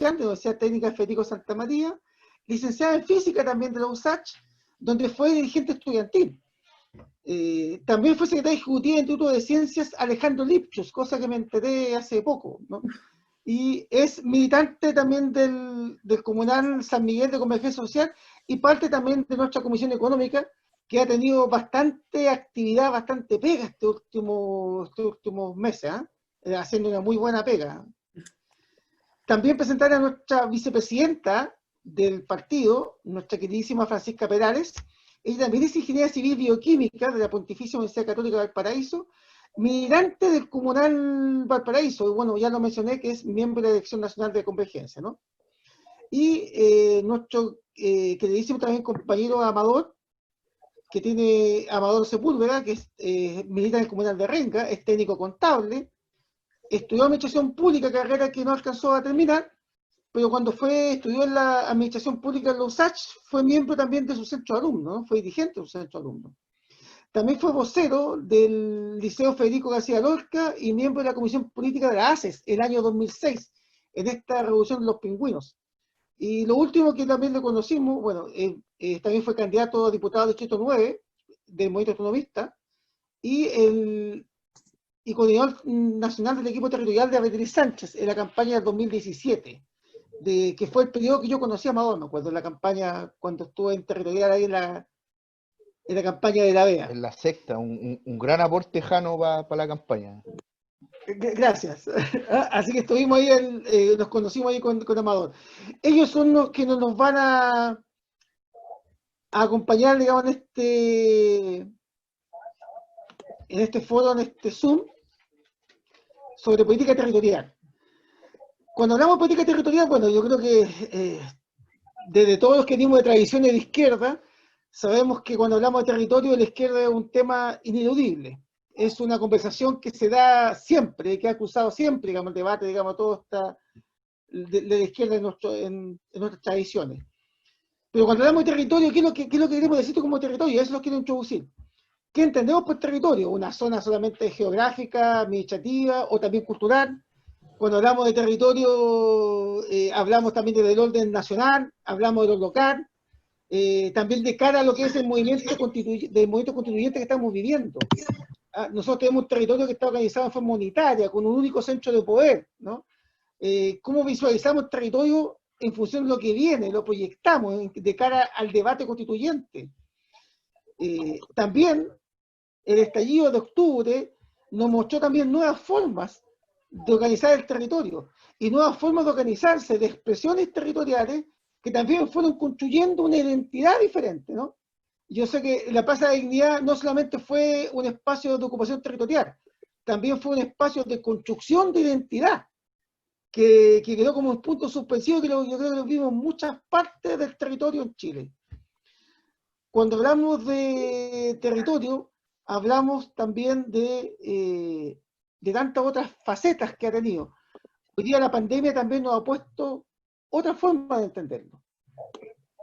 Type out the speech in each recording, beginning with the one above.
de la Universidad Técnica Federico Santa María, licenciada en Física también de la USACH, donde fue dirigente estudiantil. También fue secretaria ejecutiva del Instituto de Ciencias Alejandro Lipschutz, cosa que me enteré hace poco, ¿no? Y es militante también del Comunal San Miguel de Convergencia Social y parte también de nuestra Comisión Económica, que ha tenido bastante actividad, bastante pega estos últimos meses, haciendo una muy buena pega. También presentar a nuestra vicepresidenta del partido, nuestra queridísima Francisca Perales. Ella también es ingeniera civil bioquímica de la Pontificia Universidad Católica de Valparaíso, militante del Comunal Valparaíso, y bueno, ya lo mencioné, que es miembro de la Dirección Nacional de Convergencia, ¿no? Y nuestro queridísimo también compañero Amador, que tiene Amador Sepúlveda, que es milita en el Comunal de Renga, es técnico contable, estudió Administración Pública, carrera que no alcanzó a terminar, pero cuando estudió en la Administración Pública en la USACH, fue miembro también de su centro de alumnos, ¿no? Fue dirigente de su centro de alumnos. También fue vocero del Liceo Federico García Lorca y miembro de la Comisión Política de la ACES el año 2006, en esta revolución de los pingüinos. Y lo último que también le conocimos, bueno, también fue candidato a diputado del Distrito 9 del Movimiento Autonomista y coordinador nacional del equipo territorial de Beatriz Sánchez en la campaña del 2017, que fue el periodo que yo conocí a Amador, me acuerdo, en la campaña, cuando estuve en territorial ahí en la campaña de la BEA. En la sexta, un gran aporte Jano para la campaña. Gracias. Así que estuvimos ahí, nos conocimos ahí con Amador. Ellos son los que nos van a acompañar, digamos, en este foro, en este Zoom, sobre política territorial. Cuando hablamos de política territorial, bueno, yo creo que desde todos los que venimos de tradiciones de izquierda, sabemos que cuando hablamos de territorio, la izquierda es un tema ineludible. Es una conversación que se da siempre, que ha cruzado siempre, digamos, el debate, digamos, todo está de la izquierda en nuestras tradiciones. Pero cuando hablamos de territorio, ¿qué es lo que queremos decir como territorio? Eso lo quiero introducir. ¿Qué entendemos por territorio? ¿Una zona solamente geográfica, administrativa o también cultural? Cuando hablamos de territorio, hablamos también del orden nacional, hablamos de lo local, también de cara a lo que es el movimiento constituyente que estamos viviendo. Nosotros tenemos un territorio que está organizado en forma unitaria, con un único centro de poder, ¿no? ¿Cómo visualizamos el territorio en función de lo que viene? Lo proyectamos de cara al debate constituyente. También el estallido de octubre nos mostró también nuevas formas de organizar el territorio y nuevas formas de organizarse, de expresiones territoriales que también fueron construyendo una identidad diferente, ¿no? Yo sé que la Plaza de la Dignidad no solamente fue un espacio de ocupación territorial, también fue un espacio de construcción de identidad, que quedó como un punto suspensivo que yo creo que lo vimos en muchas partes del territorio en Chile. Cuando hablamos de territorio, hablamos también de tantas otras facetas que ha tenido. Hoy día la pandemia también nos ha puesto otra forma de entenderlo.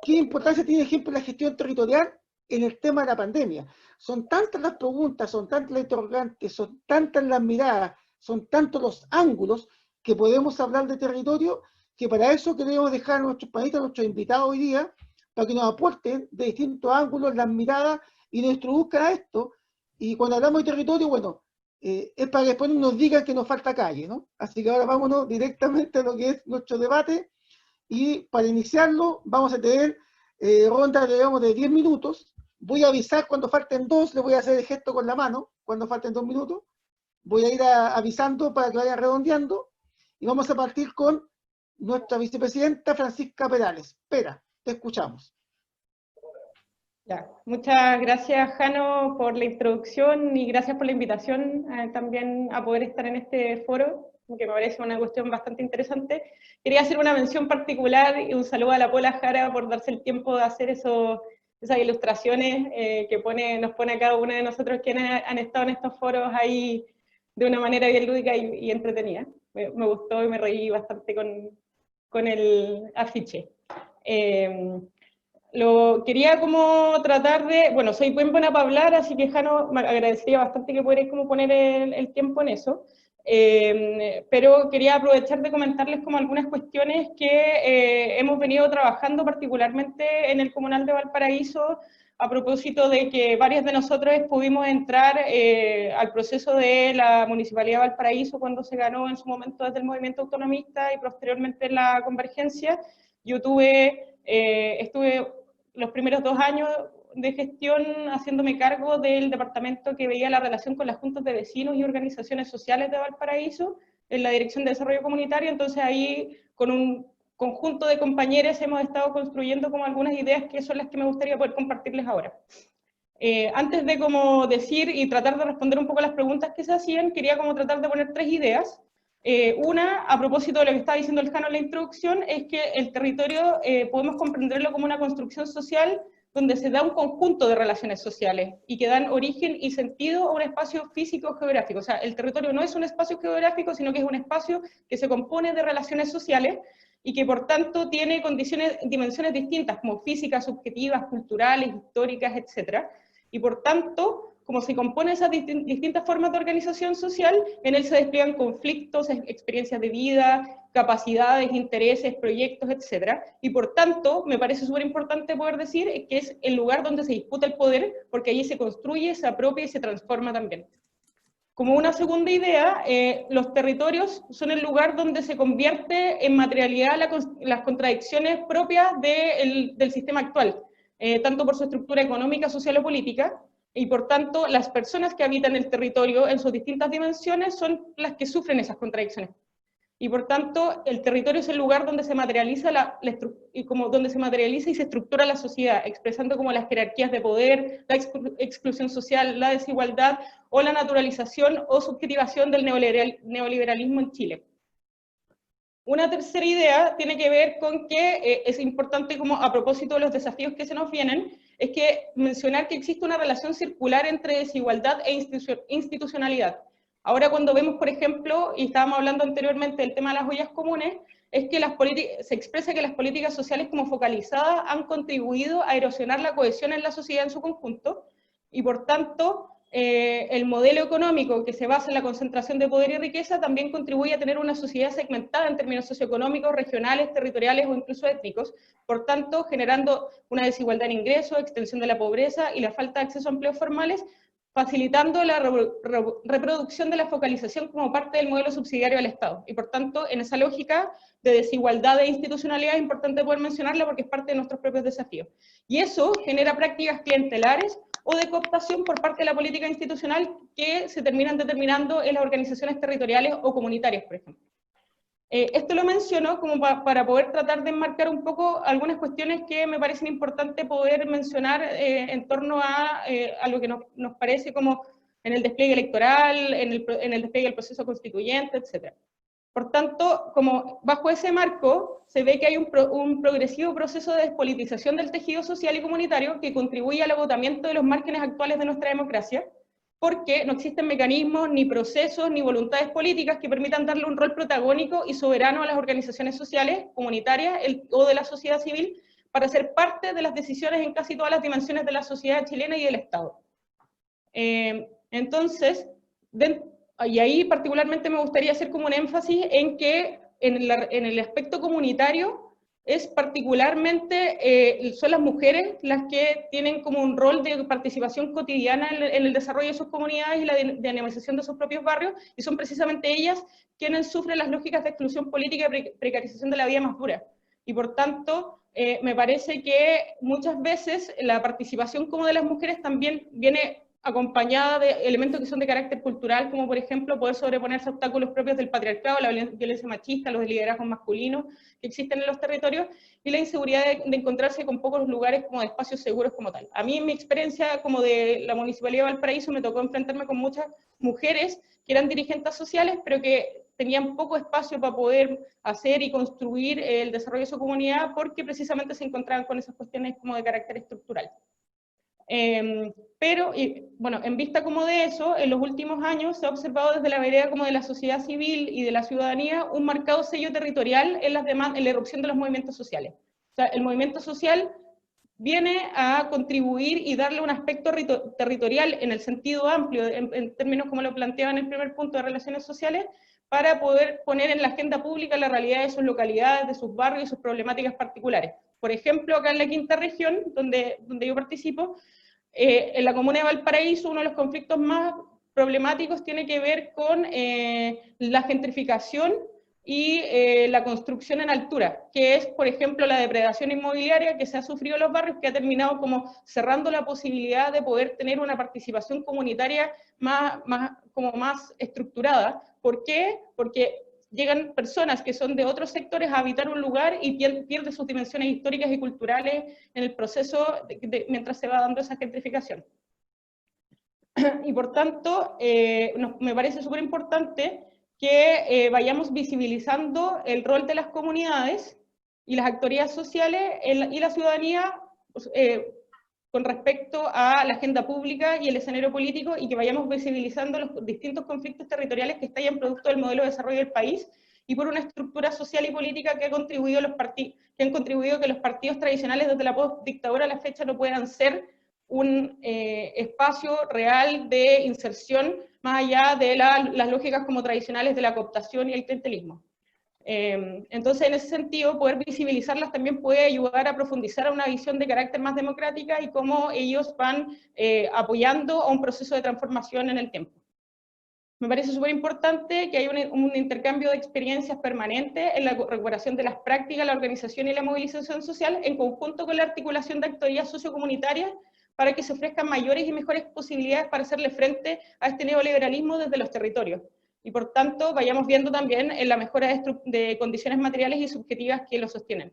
¿Qué importancia tiene, ejemplo, la gestión territorial en el tema de la pandemia? Son tantas las preguntas, son tantas las interrogantes, son tantas las miradas, son tantos los ángulos que podemos hablar de territorio, que para eso queremos dejar a nuestros países, a nuestros invitados hoy día, para que nos aporten de distintos ángulos las miradas y nos introduzcan a esto. Y cuando hablamos de territorio, bueno, es para que después nos digan que nos falta calle, ¿no? Así que ahora vámonos directamente a lo que es nuestro debate. Y para iniciarlo vamos a tener rondas, digamos, de 10 minutos. Voy a avisar cuando falten 2, le voy a hacer el gesto con la mano, cuando falten 2 minutos. Voy a ir avisando para que vayan redondeando. Y vamos a partir con nuestra vicepresidenta Francisca Perales. Pera, te escuchamos. Ya. Muchas gracias, Jano, por la introducción y gracias por la invitación también a poder estar en este foro, que me parece una cuestión bastante interesante. Quería hacer una mención particular y un saludo a la Pola Jara por darse el tiempo de hacer esas ilustraciones que nos pone a cada uno de nosotros quienes han estado en estos foros ahí de una manera bien lúdica y entretenida. Me gustó y me reí bastante con el afiche. Quería como tratar de, bueno, soy buen buena para hablar, así que Jano, me agradecería bastante que pudierais como poner el tiempo en eso. pero quería aprovechar de comentarles como algunas cuestiones que hemos venido trabajando particularmente en el Comunal de Valparaíso, a propósito de que varios de nosotros pudimos entrar al proceso de la Municipalidad de Valparaíso cuando se ganó en su momento desde el movimiento autonomista y posteriormente en la Convergencia. Yo estuve los primeros 2 años de gestión haciéndome cargo del departamento que veía la relación con las juntas de vecinos y organizaciones sociales de Valparaíso en la Dirección de Desarrollo Comunitario. Entonces ahí con un conjunto de compañeros hemos estado construyendo como algunas ideas que son las que me gustaría poder compartirles ahora. Antes de como decir y tratar de responder un poco las preguntas que se hacían, quería como tratar de poner 3 ideas. Una, a propósito de lo que estaba diciendo el Jano en la introducción, es que el territorio podemos comprenderlo como una construcción social donde se da un conjunto de relaciones sociales y que dan origen y sentido a un espacio físico geográfico. O sea, el territorio no es un espacio geográfico, sino que es un espacio que se compone de relaciones sociales y que por tanto tiene dimensiones distintas, como físicas, subjetivas, culturales, históricas, etc. Y por tanto, como se compone esas distintas formas de organización social, en él se despliegan conflictos, experiencias de vida, capacidades, intereses, proyectos, etc. Y por tanto, me parece súper importante poder decir que es el lugar donde se disputa el poder, porque allí se construye, se apropia y se transforma también. Como una segunda idea, los territorios son el lugar donde se convierte en materialidad las contradicciones propias del sistema actual, tanto por su estructura económica, social o política, y por tanto las personas que habitan el territorio en sus distintas dimensiones son las que sufren esas contradicciones. Y por tanto, el territorio es el lugar donde se materializa donde se materializa y se estructura la sociedad, expresando como las jerarquías de poder, la exclusión social, la desigualdad o la naturalización o subjetivación del neoliberalismo en Chile. Una tercera idea tiene que ver con que es importante, como a propósito de los desafíos que se nos vienen, es que mencionar que existe una relación circular entre desigualdad e institucionalidad. Ahora cuando vemos, por ejemplo, y estábamos hablando anteriormente del tema de las ollas comunes, es que se expresa que las políticas sociales como focalizadas han contribuido a erosionar la cohesión en la sociedad en su conjunto, y por tanto, el modelo económico que se basa en la concentración de poder y riqueza también contribuye a tener una sociedad segmentada en términos socioeconómicos, regionales, territoriales o incluso étnicos, por tanto, generando una desigualdad en ingresos, extensión de la pobreza y la falta de acceso a empleos formales, facilitando la reproducción de la focalización como parte del modelo subsidiario del Estado. Y por tanto, en esa lógica de desigualdad e institucionalidad es importante poder mencionarla porque es parte de nuestros propios desafíos. Y eso genera prácticas clientelares o de cooptación por parte de la política institucional que se terminan determinando en las organizaciones territoriales o comunitarias, por ejemplo. Esto lo menciono como para poder tratar de enmarcar un poco algunas cuestiones que me parecen importantes poder mencionar en torno a lo que nos parece como en el despliegue electoral, en el despliegue del proceso constituyente, etc. Por tanto, como bajo ese marco se ve que hay un progresivo proceso de despolitización del tejido social y comunitario que contribuye al agotamiento de los márgenes actuales de nuestra democracia, porque no existen mecanismos, ni procesos, ni voluntades políticas que permitan darle un rol protagónico y soberano a las organizaciones sociales, comunitarias o de la sociedad civil para ser parte de las decisiones en casi todas las dimensiones de la sociedad chilena y del Estado. Entonces, y ahí particularmente me gustaría hacer como un énfasis en que en el aspecto comunitario es particularmente, son las mujeres las que tienen como un rol de participación cotidiana en el desarrollo de sus comunidades y la dinamización de sus propios barrios, y son precisamente ellas quienes sufren las lógicas de exclusión política y precarización de la vida más dura. Y por tanto, me parece que muchas veces la participación como de las mujeres también viene acompañada de elementos que son de carácter cultural, como por ejemplo poder sobreponerse a obstáculos propios del patriarcado, la violencia machista, los liderazgos masculinos que existen en los territorios, y la inseguridad de encontrarse con pocos lugares como de espacios seguros como tal. A mí en mi experiencia como de la Municipalidad de Valparaíso me tocó enfrentarme con muchas mujeres que eran dirigentes sociales, pero que tenían poco espacio para poder hacer y construir el desarrollo de su comunidad, porque precisamente se encontraban con esas cuestiones como de carácter estructural. Pero, bueno, en vista como de eso, en los últimos años se ha observado desde la vereda como de la sociedad civil y de la ciudadanía un marcado sello territorial en la erupción de los movimientos sociales. O sea, el movimiento social viene a contribuir y darle un aspecto territorial en el sentido amplio, en términos como lo planteaba en el primer punto de relaciones sociales, para poder poner en la agenda pública la realidad de sus localidades, de sus barrios y sus problemáticas particulares. Por ejemplo, acá en la quinta región, donde yo participo, en la comuna de Valparaíso, uno de los conflictos más problemáticos tiene que ver con la gentrificación y la construcción en altura, que es, por ejemplo, la depredación inmobiliaria que se ha sufrido en los barrios, que ha terminado como cerrando la posibilidad de poder tener una participación comunitaria como más estructurada. ¿Por qué? Porque llegan personas que son de otros sectores a habitar un lugar y pierden sus dimensiones históricas y culturales en el proceso mientras se va dando esa gentrificación. Y por tanto, me parece súper importante que vayamos visibilizando el rol de las comunidades y las actorías sociales y la ciudadanía con respecto a la agenda pública y el escenario político, y que vayamos visibilizando los distintos conflictos territoriales que estallan producto del modelo de desarrollo del país y por una estructura social y política que han contribuido que los partidos tradicionales desde la postdictadura a la fecha no puedan ser un espacio real de inserción más allá de las lógicas como tradicionales de la cooptación y el clientelismo. Entonces, en ese sentido, poder visibilizarlas también puede ayudar a profundizar a una visión de carácter más democrática y cómo ellos van apoyando a un proceso de transformación en el tiempo. Me parece súper importante que haya un intercambio de experiencias permanente en la recuperación de las prácticas, la organización y la movilización social, en conjunto con la articulación de actorías sociocomunitarias, para que se ofrezcan mayores y mejores posibilidades para hacerle frente a este neoliberalismo desde los territorios. Y por tanto, vayamos viendo también en la mejora de condiciones materiales y subjetivas que lo sostienen.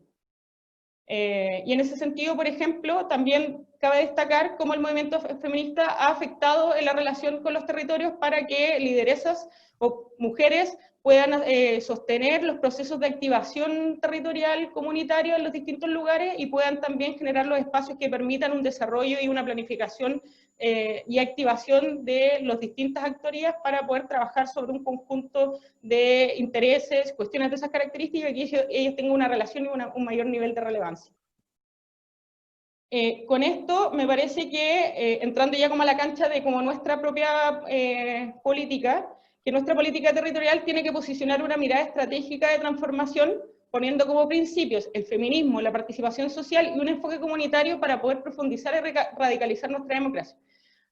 Y en ese sentido, por ejemplo, también cabe destacar cómo el movimiento feminista ha afectado en la relación con los territorios para que lideresas o mujeres puedan sostener los procesos de activación territorial comunitaria en los distintos lugares y puedan también generar los espacios que permitan un desarrollo y una planificación y activación de las distintas actorías para poder trabajar sobre un conjunto de intereses, cuestiones de esas características y que ellos tengan una relación y un mayor nivel de relevancia. Con esto me parece que, entrando ya como a la cancha de como nuestra propia política, que nuestra política territorial tiene que posicionar una mirada estratégica de transformación, poniendo como principios el feminismo, la participación social y un enfoque comunitario para poder profundizar y radicalizar nuestra democracia.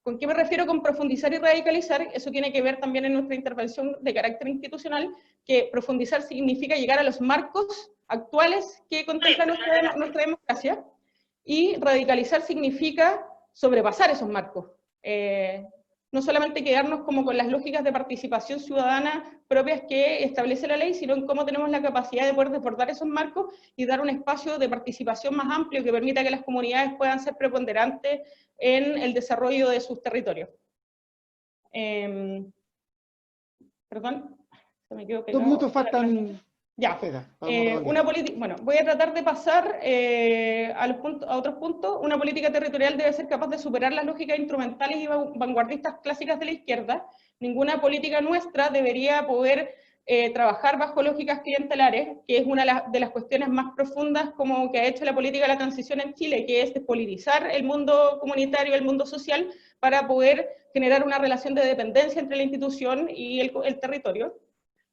¿Con qué me refiero con profundizar y radicalizar? Eso tiene que ver también en nuestra intervención de carácter institucional, que profundizar significa llegar a los marcos actuales que contempla nuestra democracia, y radicalizar significa sobrepasar esos marcos. No solamente quedarnos como con las lógicas de participación ciudadana propias que establece la ley, sino en cómo tenemos la capacidad de poder desbordar esos marcos y dar un espacio de participación más amplio que permita que las comunidades puedan ser preponderantes en el desarrollo de sus territorios. Perdón, se me quedó pegado. 2 minutos faltan. Ya, bueno, voy a tratar de pasar a otros puntos. Una política territorial debe ser capaz de superar las lógicas instrumentales y vanguardistas clásicas de la izquierda. Ninguna política nuestra debería poder trabajar bajo lógicas clientelares, que es una de las cuestiones más profundas como que ha hecho la política de la transición en Chile, que es despolitizar el mundo comunitario, el mundo social, para poder generar una relación de dependencia entre la institución y el territorio.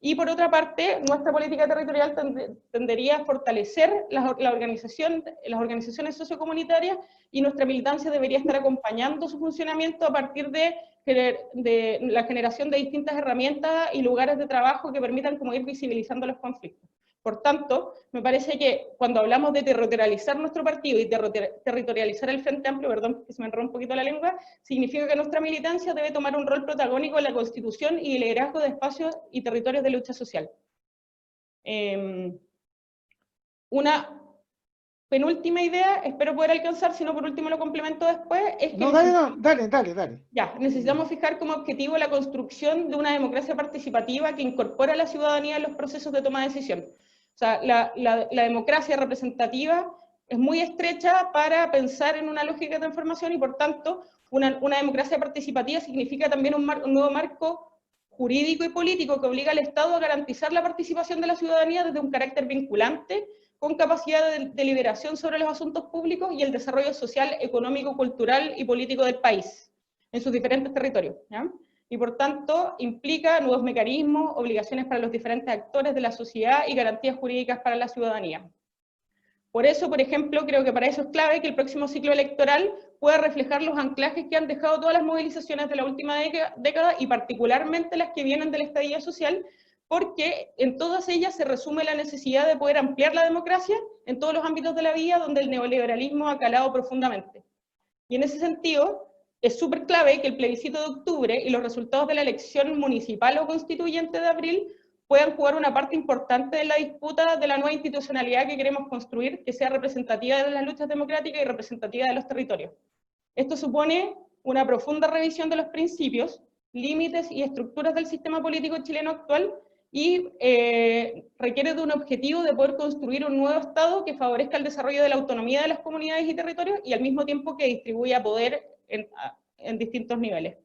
Y por otra parte, nuestra política territorial tendería a fortalecer las organizaciones sociocomunitarias, y nuestra militancia debería estar acompañando su funcionamiento a partir de la generación de distintas herramientas y lugares de trabajo que permitan como ir visibilizando los conflictos. Por tanto, me parece que cuando hablamos de territorializar nuestro partido y territorializar el Frente Amplio, perdón, que se me enredó un poquito la lengua, significa que nuestra militancia debe tomar un rol protagónico en la constitución y el liderazgo de espacios y territorios de lucha social. Una penúltima idea, espero poder alcanzar, si no por último lo complemento después, es que... No, dale. Ya, necesitamos fijar como objetivo la construcción de una democracia participativa que incorpora a la ciudadanía en los procesos de toma de decisión. O sea, la democracia representativa es muy estrecha para pensar en una lógica de transformación, y por tanto, una democracia participativa significa también un nuevo marco jurídico y político que obliga al Estado a garantizar la participación de la ciudadanía desde un carácter vinculante, con capacidad de deliberación sobre los asuntos públicos y el desarrollo social, económico, cultural y político del país, en sus diferentes territorios, ¿ya? Y por tanto implica nuevos mecanismos, obligaciones para los diferentes actores de la sociedad y garantías jurídicas para la ciudadanía. Por eso, por ejemplo, creo que para eso es clave que el próximo ciclo electoral pueda reflejar los anclajes que han dejado todas las movilizaciones de la última década y particularmente las que vienen del estallido social, porque en todas ellas se resume la necesidad de poder ampliar la democracia en todos los ámbitos de la vida donde el neoliberalismo ha calado profundamente. Y en ese sentido, es súper clave que el plebiscito de octubre y los resultados de la elección municipal o constituyente de abril puedan jugar una parte importante de la disputa de la nueva institucionalidad que queremos construir, que sea representativa de las luchas democráticas y representativa de los territorios. Esto supone una profunda revisión de los principios, límites y estructuras del sistema político chileno actual y requiere de un objetivo de poder construir un nuevo Estado que favorezca el desarrollo de la autonomía de las comunidades y territorios y al mismo tiempo que distribuya poder en distintos niveles.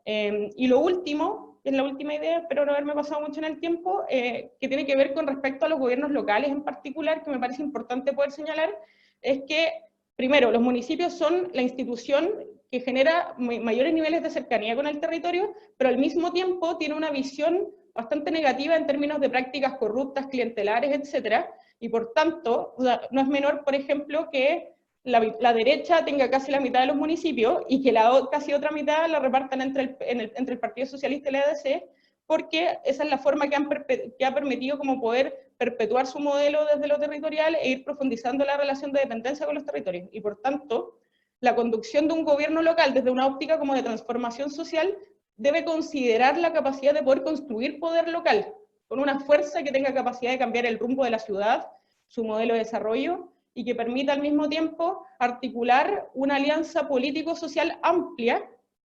Y lo último, es la última idea, espero no haberme pasado mucho en el tiempo, que tiene que ver con respecto a los gobiernos locales en particular, que me parece importante poder señalar, es que, primero, los municipios son la institución que genera mayores niveles de cercanía con el territorio, pero al mismo tiempo tiene una visión bastante negativa en términos de prácticas corruptas, clientelares, etcétera, y por tanto, o sea, no es menor, por ejemplo, que la derecha tenga casi la mitad de los municipios y que la casi otra mitad la repartan entre el Partido Socialista y la ADC, porque esa es la forma que ha permitido como poder perpetuar su modelo desde lo territorial e ir profundizando la relación de dependencia con los territorios. Y por tanto, la conducción de un gobierno local desde una óptica como de transformación social debe considerar la capacidad de poder construir poder local, con una fuerza que tenga capacidad de cambiar el rumbo de la ciudad, su modelo de desarrollo, y que permita al mismo tiempo articular una alianza político-social amplia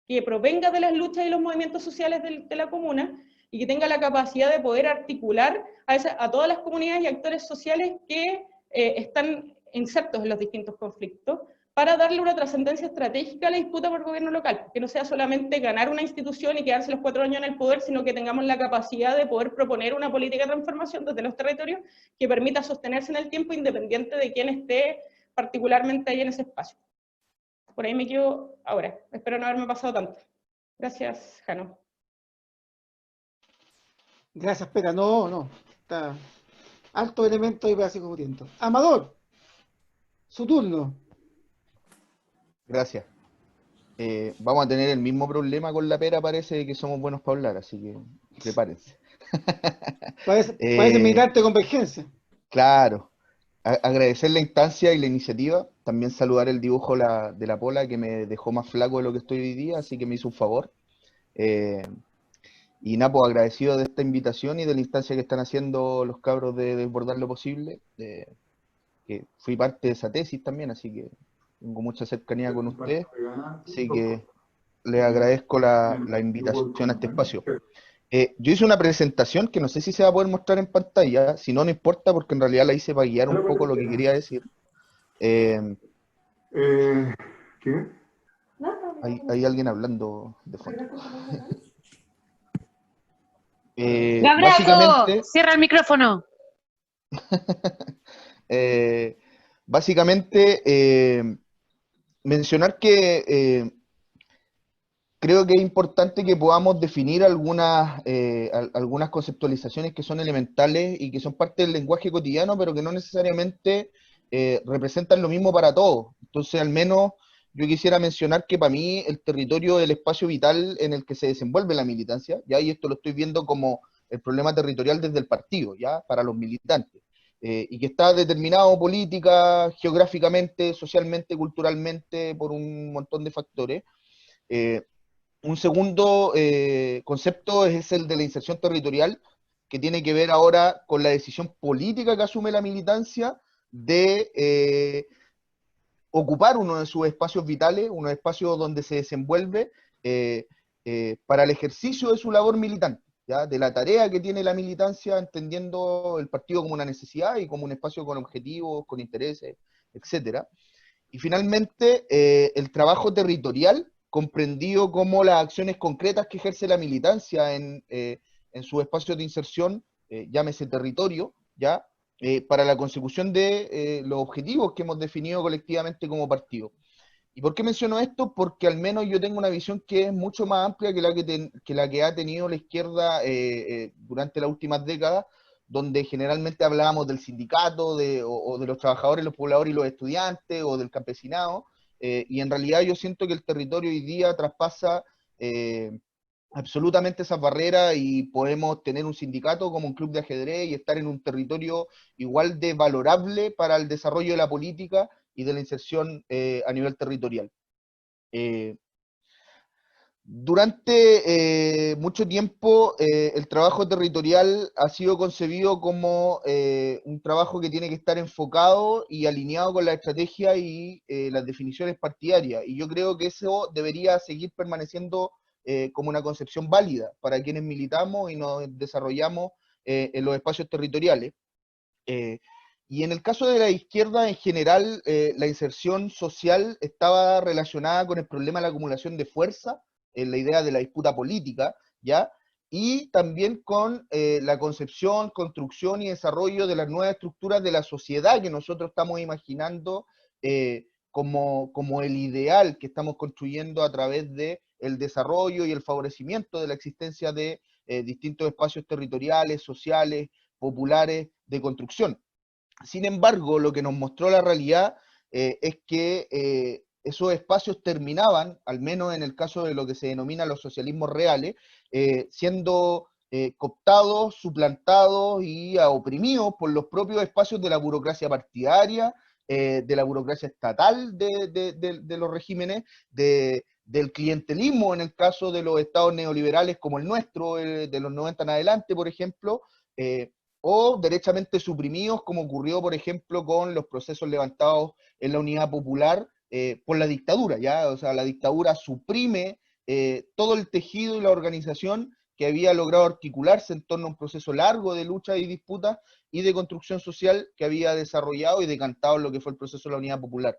que provenga de las luchas y los movimientos sociales de la comuna y que tenga la capacidad de poder articular a todas las comunidades y actores sociales que están insertos en los distintos conflictos, para darle una trascendencia estratégica a la disputa por gobierno local, que no sea solamente ganar una institución y quedarse los 4 años en el poder, sino que tengamos la capacidad de poder proponer una política de transformación desde los territorios que permita sostenerse en el tiempo independiente de quién esté particularmente ahí en ese espacio. Por ahí me quedo ahora, espero no haberme pasado tanto. Gracias, Jano. Gracias, Pera. No, está alto elemento y básico discutiendo. Amador, su turno. Gracias. Vamos a tener el mismo problema con la Pera, parece que somos buenos para hablar, así que prepárense. Parece militante convergencia. Claro. Agradecer la instancia y la iniciativa. También saludar el dibujo de la Pola, que me dejó más flaco de lo que estoy hoy día, así que me hizo un favor. Y nada, pues agradecido de esta invitación y de la instancia que están haciendo los cabros de Desbordar lo Posible. Que fui parte de esa tesis también, así que tengo mucha cercanía con ustedes, así que les agradezco la invitación a este espacio. Yo hice una presentación que no sé si se va a poder mostrar en pantalla, si no, no importa, porque en realidad la hice para guiar un poco lo que quería decir. ¿Qué? Hay alguien hablando de fondo. ¡Gabraco! ¡Cierra el micrófono! Básicamente, mencionar que creo que es importante que podamos definir algunas conceptualizaciones que son elementales y que son parte del lenguaje cotidiano, pero que no necesariamente representan lo mismo para todos. Entonces, al menos, yo quisiera mencionar que para mí el territorio es el espacio vital en el que se desenvuelve la militancia, ¿ya? Y esto lo estoy viendo como el problema territorial desde el partido, ¿ya? Para los militantes. Y que está determinado política, geográficamente, socialmente, culturalmente, por un montón de factores. Un segundo concepto es el de la inserción territorial, que tiene que ver ahora con la decisión política que asume la militancia de ocupar uno de sus espacios vitales, unos espacios donde se desenvuelve para el ejercicio de su labor militante, ¿ya? De la tarea que tiene la militancia, entendiendo el partido como una necesidad y como un espacio con objetivos, con intereses, etc. Y finalmente, el trabajo territorial, comprendido como las acciones concretas que ejerce la militancia en sus espacios de inserción, llámese territorio, ¿ya? para la consecución de los objetivos que hemos definido colectivamente como partido. ¿Y por qué menciono esto? Porque al menos yo tengo una visión que es mucho más amplia que la que ha tenido la izquierda durante las últimas décadas, donde generalmente hablábamos del sindicato, o de los trabajadores, los pobladores y los estudiantes, o del campesinado, y en realidad yo siento que el territorio hoy día traspasa absolutamente esas barreras y podemos tener un sindicato como un club de ajedrez y estar en un territorio igual de valorable para el desarrollo de la política y de la inserción a nivel territorial. Durante mucho tiempo el trabajo territorial ha sido concebido como un trabajo que tiene que estar enfocado y alineado con la estrategia y las definiciones partidarias, y yo creo que eso debería seguir permaneciendo como una concepción válida para quienes militamos y nos desarrollamos en los espacios territoriales. Y en el caso de la izquierda en general, la inserción social estaba relacionada con el problema de la acumulación de fuerza, en la idea de la disputa política, ¿ya? Y también con la concepción, construcción y desarrollo de las nuevas estructuras de la sociedad que nosotros estamos imaginando como el ideal que estamos construyendo a través de el desarrollo y el favorecimiento de la existencia de distintos espacios territoriales, sociales, populares, de construcción. Sin embargo, lo que nos mostró la realidad es que esos espacios terminaban, al menos en el caso de lo que se denomina los socialismos reales, siendo cooptados, suplantados y oprimidos por los propios espacios de la burocracia partidaria, de la burocracia estatal de los regímenes, del clientelismo en el caso de los estados neoliberales como el nuestro, de los 90 en adelante, por ejemplo, o derechamente suprimidos, como ocurrió, por ejemplo, con los procesos levantados en la Unidad Popular por la dictadura, ¿ya? O sea, la dictadura suprime todo el tejido y la organización que había logrado articularse en torno a un proceso largo de lucha y disputas y de construcción social que había desarrollado y decantado en lo que fue el proceso de la Unidad Popular.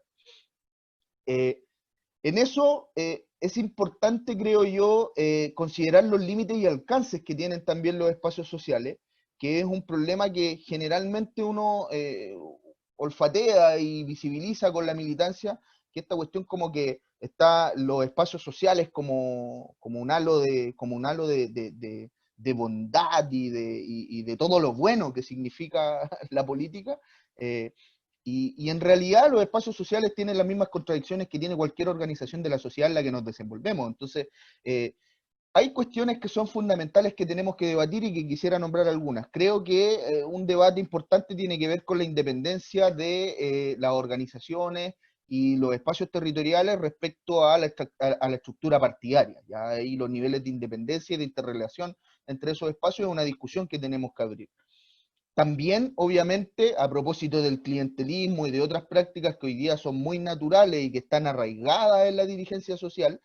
En eso es importante, creo yo, considerar los límites y alcances que tienen también los espacios sociales, que es un problema que generalmente uno olfatea y visibiliza con la militancia, que esta cuestión como que está los espacios sociales como un halo de bondad y de todo lo bueno que significa la política, y en realidad los espacios sociales tienen las mismas contradicciones que tiene cualquier organización de la sociedad en la que nos desenvolvemos. Entonces, hay cuestiones que son fundamentales que tenemos que debatir y que quisiera nombrar algunas. Creo que un debate importante tiene que ver con la independencia de las organizaciones y los espacios territoriales respecto a la estructura partidaria. Ya ahí los niveles de independencia y de interrelación entre esos espacios es una discusión que tenemos que abrir. También, obviamente, a propósito del clientelismo y de otras prácticas que hoy día son muy naturales y que están arraigadas en la dirigencia social,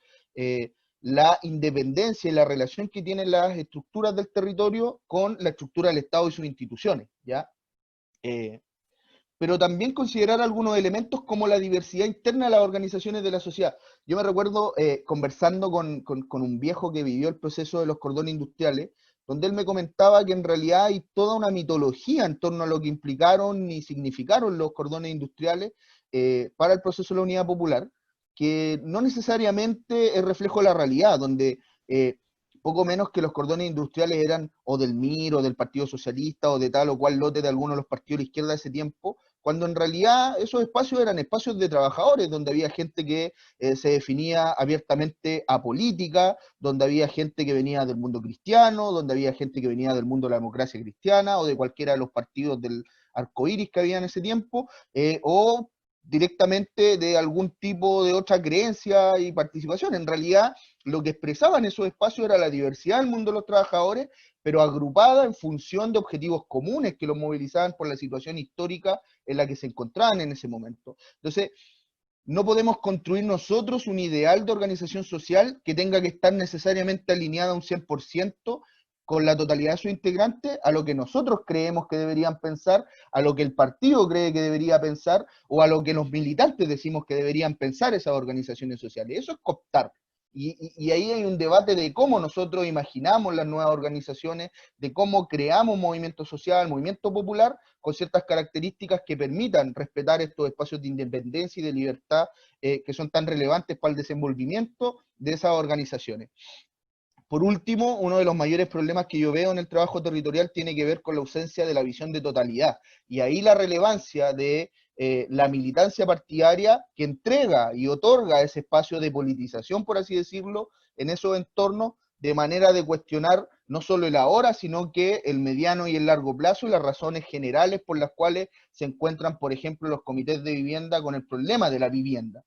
la independencia y la relación que tienen las estructuras del territorio con la estructura del Estado y sus instituciones, ¿ya? Pero también considerar algunos elementos como la diversidad interna de las organizaciones de la sociedad. Yo me recuerdo conversando con un viejo que vivió el proceso de los cordones industriales, donde él me comentaba que en realidad hay toda una mitología en torno a lo que implicaron y significaron los cordones industriales para el proceso de la Unidad Popular, que no necesariamente es reflejo de la realidad, donde poco menos que los cordones industriales eran o del MIR o del Partido Socialista o de tal o cual lote de algunos de los partidos de la izquierda de ese tiempo, cuando en realidad esos espacios eran espacios de trabajadores, donde había gente que se definía abiertamente apolítica, donde había gente que venía del mundo cristiano, donde había gente que venía del mundo de la democracia cristiana o de cualquiera de los partidos del arco iris que había en ese tiempo, o directamente de algún tipo de otra creencia y participación. En realidad, lo que expresaban esos espacios era la diversidad del mundo de los trabajadores, pero agrupada en función de objetivos comunes que los movilizaban por la situación histórica en la que se encontraban en ese momento. Entonces, no podemos construir nosotros un ideal de organización social que tenga que estar necesariamente alineada a un 100% con la totalidad de sus integrantes a lo que nosotros creemos que deberían pensar, a lo que el partido cree que debería pensar, o a lo que los militantes decimos que deberían pensar esas organizaciones sociales. Eso es cooptar. Y ahí hay un debate de cómo nosotros imaginamos las nuevas organizaciones, de cómo creamos movimiento social, movimiento popular, con ciertas características que permitan respetar estos espacios de independencia y de libertad que son tan relevantes para el desenvolvimiento de esas organizaciones. Por último, uno de los mayores problemas que yo veo en el trabajo territorial tiene que ver con la ausencia de la visión de totalidad. Y ahí la relevancia de la militancia partidaria que entrega y otorga ese espacio de politización, por así decirlo, en esos entornos, de manera de cuestionar no solo el ahora, sino que el mediano y el largo plazo y las razones generales por las cuales se encuentran, por ejemplo, los comités de vivienda con el problema de la vivienda.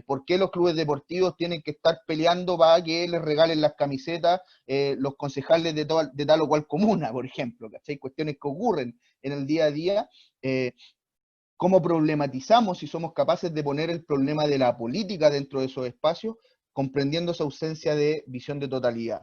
¿Por qué los clubes deportivos tienen que estar peleando para que les regalen las camisetas los concejales de tal o cual comuna, por ejemplo? ¿Cachai? Cuestiones que ocurren en el día a día. ¿Cómo problematizamos si somos capaces de poner el problema de la política dentro de esos espacios, comprendiendo esa ausencia de visión de totalidad?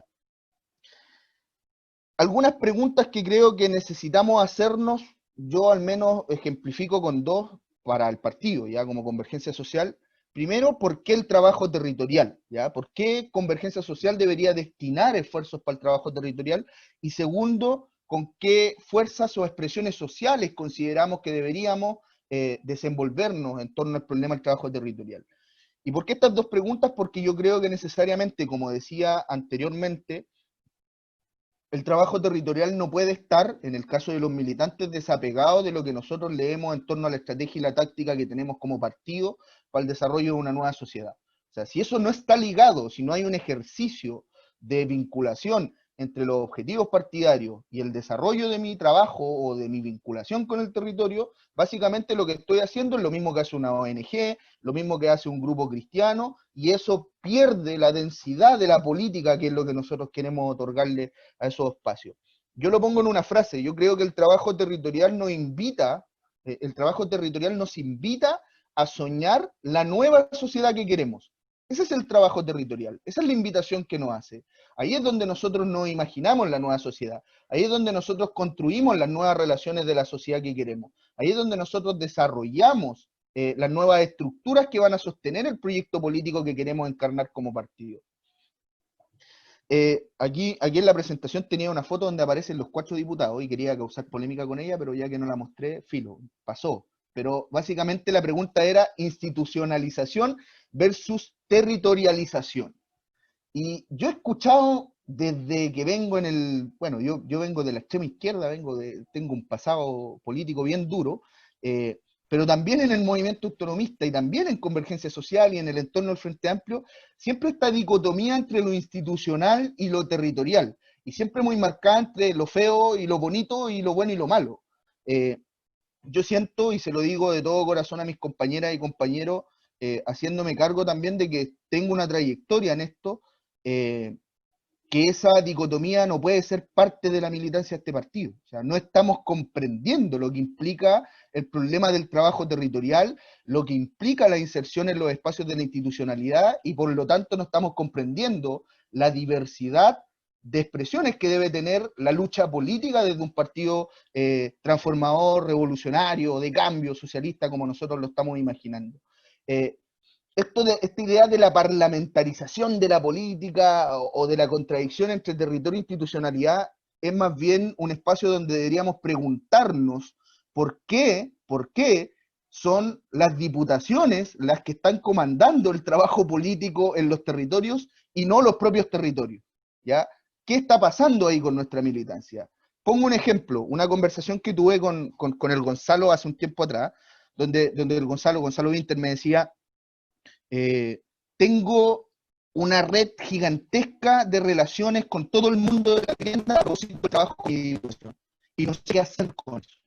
Algunas preguntas que creo que necesitamos hacernos, yo al menos ejemplifico con dos para el partido, ya como Convergencia Social. Primero, ¿por qué el trabajo territorial? ¿Ya? ¿Por qué Convergencia Social debería destinar esfuerzos para el trabajo territorial? Y segundo, ¿con qué fuerzas o expresiones sociales consideramos que deberíamos desenvolvernos en torno al problema del trabajo territorial? ¿Y por qué estas dos preguntas? Porque yo creo que necesariamente, como decía anteriormente, el trabajo territorial no puede estar, en el caso de los militantes, desapegado de lo que nosotros leemos en torno a la estrategia y la táctica que tenemos como partido para el desarrollo de una nueva sociedad. O sea, si eso no está ligado, si no hay un ejercicio de vinculación entre los objetivos partidarios y el desarrollo de mi trabajo o de mi vinculación con el territorio, básicamente lo que estoy haciendo es lo mismo que hace una ONG, lo mismo que hace un grupo cristiano, y eso pierde la densidad de la política, que es lo que nosotros queremos otorgarle a esos espacios. Yo lo pongo en una frase: yo creo que el trabajo territorial nos invita, el trabajo territorial nos invita a soñar la nueva sociedad que queremos. Ese es el trabajo territorial, esa es la invitación que nos hace. Ahí es donde nosotros nos imaginamos la nueva sociedad, ahí es donde nosotros construimos las nuevas relaciones de la sociedad que queremos, ahí es donde nosotros desarrollamos las nuevas estructuras que van a sostener el proyecto político que queremos encarnar como partido. Aquí en la presentación tenía una foto donde aparecen los 4 diputados y quería causar polémica con ella, pero ya que no la mostré, filo, pasó. Pero básicamente la pregunta era institucionalización versus territorialización. Y yo he escuchado desde que vengo en el, bueno, yo vengo de la extrema izquierda, tengo un pasado político bien duro, pero también en el movimiento autonomista y también en Convergencia Social y en el entorno del Frente Amplio, siempre esta dicotomía entre lo institucional y lo territorial, y siempre muy marcada entre lo feo y lo bonito y lo bueno y lo malo. Yo siento, y se lo digo de todo corazón a mis compañeras y compañeros, haciéndome cargo también de que tengo una trayectoria en esto, que esa dicotomía no puede ser parte de la militancia de este partido. O sea, no estamos comprendiendo lo que implica el problema del trabajo territorial, lo que implica la inserción en los espacios de la institucionalidad, y por lo tanto no estamos comprendiendo la diversidad de expresiones que debe tener la lucha política desde un partido transformador, revolucionario, de cambio, socialista, como nosotros lo estamos imaginando. Esta idea de la parlamentarización de la política o de la contradicción entre territorio e institucionalidad es más bien un espacio donde deberíamos preguntarnos por qué son las diputaciones las que están comandando el trabajo político en los territorios y no los propios territorios, ¿ya? ¿Qué está pasando ahí con nuestra militancia? Pongo un ejemplo, una conversación que tuve con el Gonzalo hace un tiempo atrás, donde el Gonzalo Winter me decía: tengo una red gigantesca de relaciones con todo el mundo de la tienda, trabajo y no sé qué hacer con eso.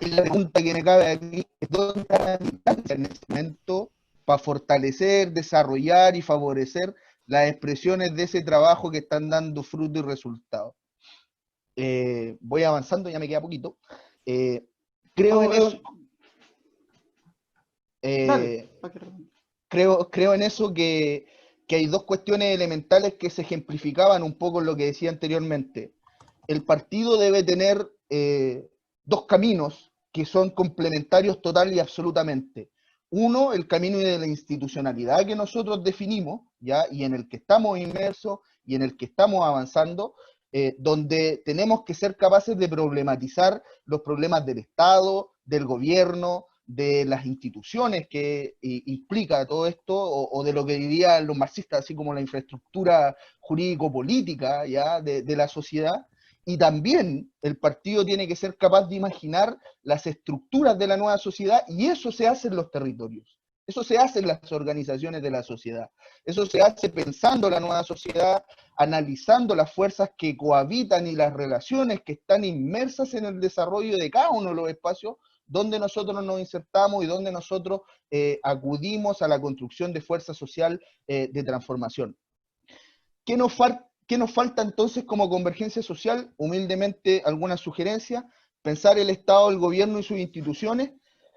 Y la pregunta que me cabe aquí es: ¿dónde está la militancia en este momento para fortalecer, desarrollar y favorecer las expresiones de ese trabajo que están dando fruto y resultado? Voy avanzando, ya me queda poquito. Creo en eso. Creo en eso que hay dos cuestiones elementales que se ejemplificaban un poco en lo que decía anteriormente. El partido debe tener dos caminos que son complementarios total y absolutamente. Uno, el camino de la institucionalidad que nosotros definimos, ¿ya? Y en el que estamos inmersos y en el que estamos avanzando, donde tenemos que ser capaces de problematizar los problemas del Estado, del gobierno, de las instituciones que implica todo esto, o de lo que dirían los marxistas, así como la infraestructura jurídico-política, ¿ya? De la sociedad. Y también el partido tiene que ser capaz de imaginar las estructuras de la nueva sociedad, y eso se hace en los territorios. Eso se hace en las organizaciones de la sociedad. Eso se hace pensando la nueva sociedad, analizando las fuerzas que cohabitan y las relaciones que están inmersas en el desarrollo de cada uno de los espacios donde nosotros nos insertamos y donde nosotros acudimos a la construcción de fuerza social de transformación. ¿Qué nos falta entonces como convergencia social? Humildemente, algunas sugerencias: pensar el Estado, el gobierno y sus instituciones,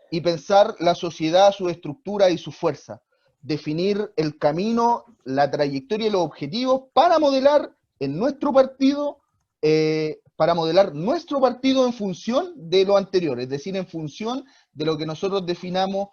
y pensar la sociedad, su estructura y su fuerza. Definir el camino, la trayectoria y los objetivos para modelar en nuestro partido, en función de lo anterior, es decir, en función de lo que nosotros definamos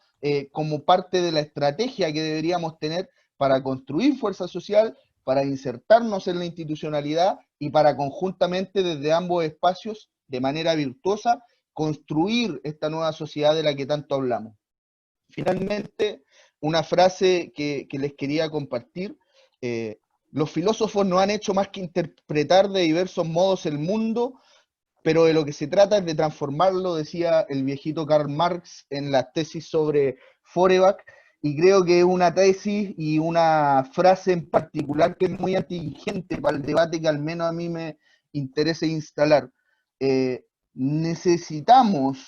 como parte de la estrategia que deberíamos tener para construir fuerza social, para insertarnos en la institucionalidad y para conjuntamente desde ambos espacios, de manera virtuosa, construir esta nueva sociedad de la que tanto hablamos. Finalmente, una frase que les quería compartir: los filósofos no han hecho más que interpretar de diversos modos el mundo, pero de lo que se trata es de transformarlo, decía el viejito Karl Marx en la tesis sobre Feuerbach, y creo que es una tesis y una frase en particular que es muy atingente para el debate que al menos a mí me interesa instalar. Necesitamos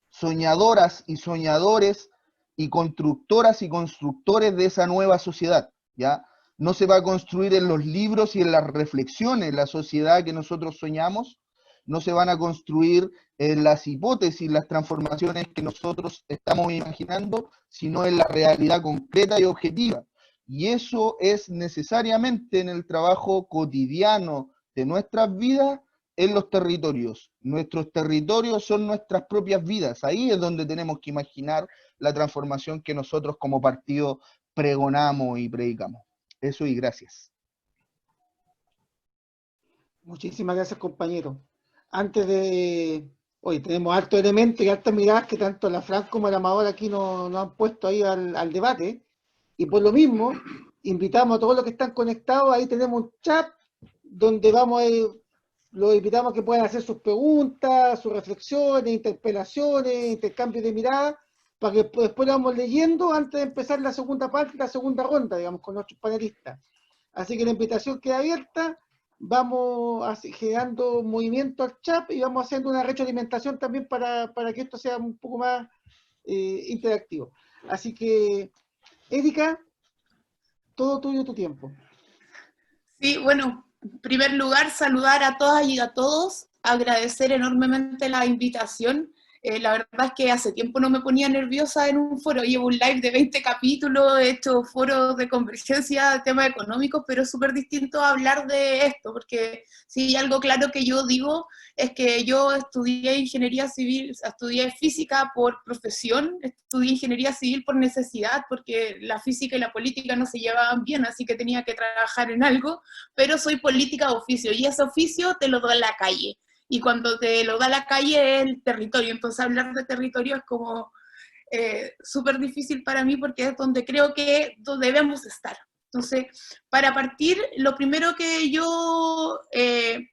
soñadoras y soñadores y constructoras y constructores de esa nueva sociedad, ¿ya? No se va a construir en los libros y en las reflexiones la sociedad que nosotros soñamos, no se van a construir en las hipótesis, las transformaciones que nosotros estamos imaginando, sino en la realidad concreta y objetiva. Y eso es necesariamente en el trabajo cotidiano de nuestras vidas en los territorios. Nuestros territorios son nuestras propias vidas. Ahí es donde tenemos que imaginar la transformación que nosotros como partido pregonamos y predicamos. Eso, y gracias. Muchísimas gracias, compañero. Antes de... Hoy tenemos hartos elementos y hartas miradas que tanto la Fran como el Amador aquí nos han puesto ahí al debate. Y por lo mismo, invitamos a todos los que están conectados. Ahí tenemos un chat donde los invitamos a que puedan hacer sus preguntas, sus reflexiones, interpelaciones, intercambios de miradas, para que después lo vamos leyendo antes de empezar la segunda parte, la segunda ronda, digamos, con nuestros panelistas. Así que la invitación queda abierta. Vamos generando movimiento al chat y vamos haciendo una retroalimentación también para que esto sea un poco más interactivo. Así que, Erika, todo tuyo, tu tiempo. Sí, bueno, en primer lugar, saludar a todas y a todos, agradecer enormemente la invitación. La verdad es que hace tiempo no me ponía nerviosa en un foro. Llevo un live de 20 capítulos, he hecho foros de convergencia de temas económicos, pero es súper distinto hablar de esto, porque sí, algo claro que yo digo es que yo estudié ingeniería civil, estudié física por profesión, estudié ingeniería civil por necesidad, porque la física y la política no se llevaban bien, así que tenía que trabajar en algo, pero soy política de oficio, y ese oficio te lo da en la calle. Y cuando te lo da la calle es el territorio, entonces hablar de territorio es como súper difícil para mí porque es donde creo que debemos estar. Entonces, para partir, lo primero que yo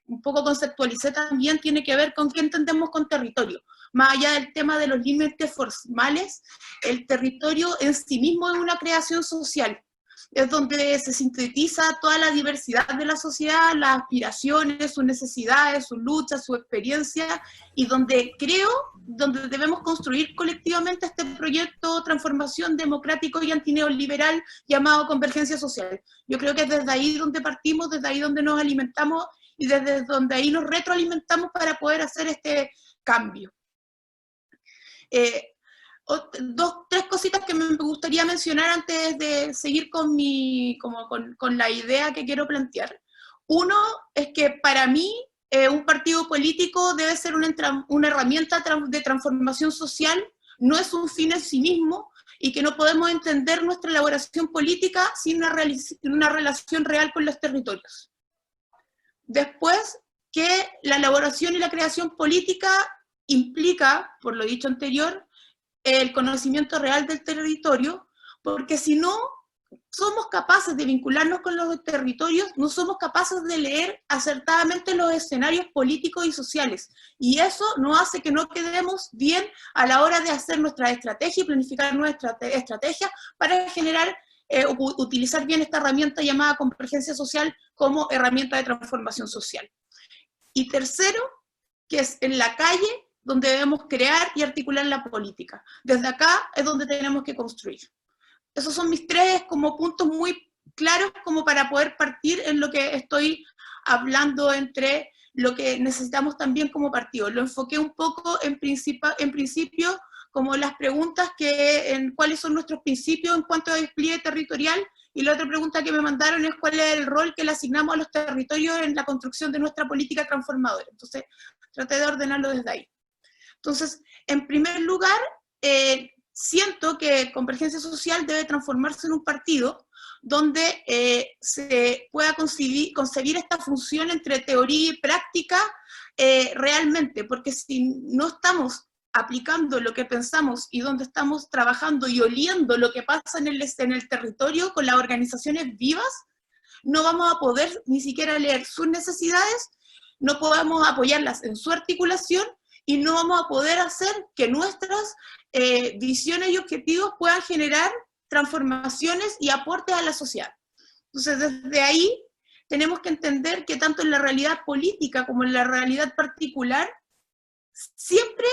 un poco conceptualicé también tiene que ver con qué entendemos con territorio. Más allá del tema de los límites formales, el territorio en sí mismo es una creación social. Es donde se sintetiza toda la diversidad de la sociedad, las aspiraciones, sus necesidades, sus luchas, su experiencia, y donde donde debemos construir colectivamente este proyecto de transformación democrático y antineoliberal llamado convergencia social. Yo creo que es desde ahí donde partimos, desde ahí donde nos alimentamos y desde donde ahí nos retroalimentamos para poder hacer este cambio. Tres cositas que me gustaría mencionar antes de seguir con la idea que quiero plantear. Uno es que para mí un partido político debe ser una herramienta de transformación social, no es un fin en sí mismo, y que no podemos entender nuestra elaboración política sin una relación real con los territorios. Después, que la elaboración y la creación política implica, por lo dicho anterior, el conocimiento real del territorio, porque si no somos capaces de vincularnos con los territorios, no somos capaces de leer acertadamente los escenarios políticos y sociales, y eso nos hace que no quedemos bien a la hora de hacer nuestra estrategia y planificar nuestra estrategia para generar, utilizar bien esta herramienta llamada convergencia social como herramienta de transformación social. Y tercero, que es en la calle donde debemos crear y articular la política. Desde acá es donde tenemos que construir. Esos son mis tres como puntos muy claros como para poder partir en lo que estoy hablando entre lo que necesitamos también como partido. Lo enfoqué un poco en principio como las preguntas en cuáles son nuestros principios en cuanto a despliegue territorial, y la otra pregunta que me mandaron es cuál es el rol que le asignamos a los territorios en la construcción de nuestra política transformadora. Entonces, traté de ordenarlo desde ahí. Entonces, en primer lugar, siento que Convergencia Social debe transformarse en un partido donde se pueda concebir esta función entre teoría y práctica realmente, porque si no estamos aplicando lo que pensamos y donde estamos trabajando y oliendo lo que pasa en el territorio con las organizaciones vivas, no vamos a poder ni siquiera leer sus necesidades, no podemos apoyarlas en su articulación, y no vamos a poder hacer que nuestras visiones y objetivos puedan generar transformaciones y aportes a la sociedad. Entonces, desde ahí tenemos que entender que tanto en la realidad política como en la realidad particular, siempre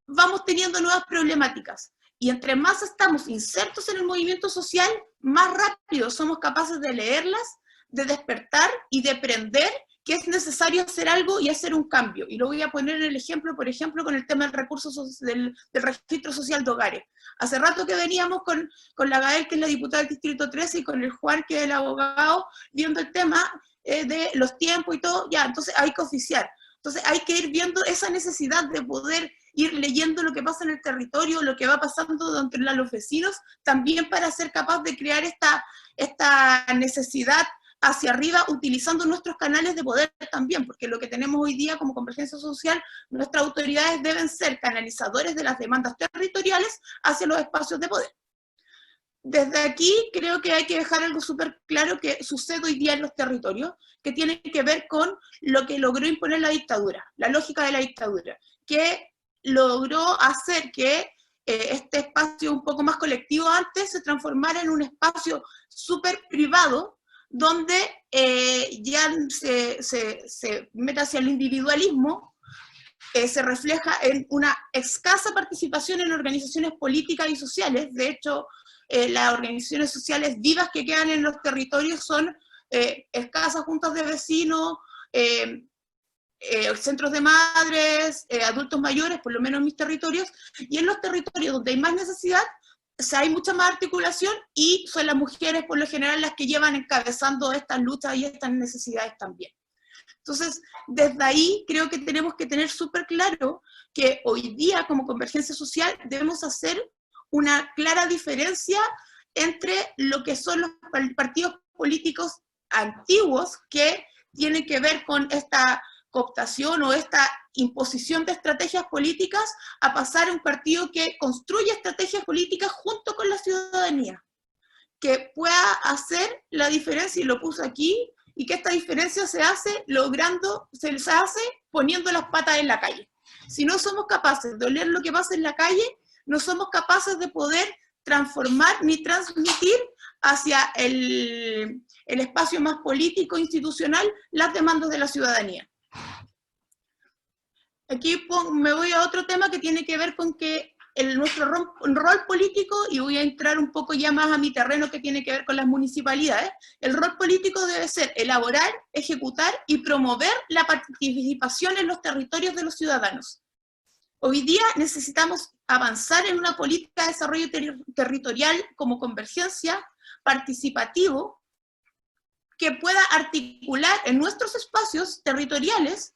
vamos teniendo nuevas problemáticas. Y entre más estamos insertos en el movimiento social, más rápido somos capaces de leerlas, de despertar y de aprender que es necesario hacer algo y hacer un cambio. Y lo voy a poner en el ejemplo, por ejemplo, con el tema del recurso del registro social de hogares. Hace rato que veníamos con la Gael, que es la diputada del Distrito 13, y con el Juan, que es el abogado, viendo el tema de los tiempos y todo. Ya, entonces hay que oficiar. Entonces hay que ir viendo esa necesidad de poder ir leyendo lo que pasa en el territorio, lo que va pasando entre los vecinos, también para ser capaz de crear esta necesidad hacia arriba, utilizando nuestros canales de poder también, porque lo que tenemos hoy día como Convergencia Social, nuestras autoridades deben ser canalizadores de las demandas territoriales hacia los espacios de poder. Desde aquí creo que hay que dejar algo súper claro que sucede hoy día en los territorios, que tiene que ver con lo que logró imponer la dictadura, la lógica de la dictadura, que logró hacer que este espacio un poco más colectivo antes se transformara en un espacio súper privado, donde ya se mete hacia el individualismo, se refleja en una escasa participación en organizaciones políticas y sociales. De hecho, las organizaciones sociales vivas que quedan en los territorios son escasas juntas de vecinos, centros de madres, adultos mayores, por lo menos en mis territorios, y en los territorios donde hay más necesidad, o sea, hay mucha más articulación, y son las mujeres por lo general las que llevan encabezando estas luchas y estas necesidades también. Entonces, desde ahí creo que tenemos que tener súper claro que hoy día como Convergencia Social debemos hacer una clara diferencia entre lo que son los partidos políticos antiguos, que tienen que ver con esta cooptación o esta imposición de estrategias políticas, a pasar a un partido que construye estrategias políticas junto con la ciudadanía, que pueda hacer la diferencia, y lo puse aquí, y que esta diferencia se hace poniendo las patas en la calle. Si no somos capaces de oler lo que pasa en la calle, no somos capaces de poder transformar ni transmitir hacia el espacio más político, institucional, las demandas de la ciudadanía. Aquí me voy a otro tema que tiene que ver con que nuestro rol político, y voy a entrar un poco ya más a mi terreno que tiene que ver con las municipalidades, el rol político debe ser elaborar, ejecutar y promover la participación en los territorios de los ciudadanos. Hoy día necesitamos avanzar en una política de desarrollo territorial como convergencia, participativo, que pueda articular en nuestros espacios territoriales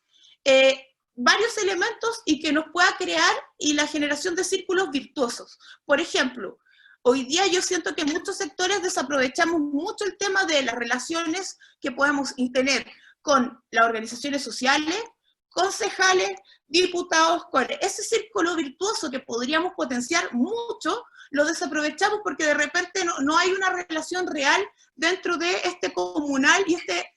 varios elementos y que nos pueda crear y la generación de círculos virtuosos. Por ejemplo, Hoy día yo siento que muchos sectores desaprovechamos mucho el tema de las relaciones que podemos tener con las organizaciones sociales, concejales, diputados, con ese círculo virtuoso que podríamos potenciar mucho, lo desaprovechamos porque de repente no hay una relación real dentro de este comunal y este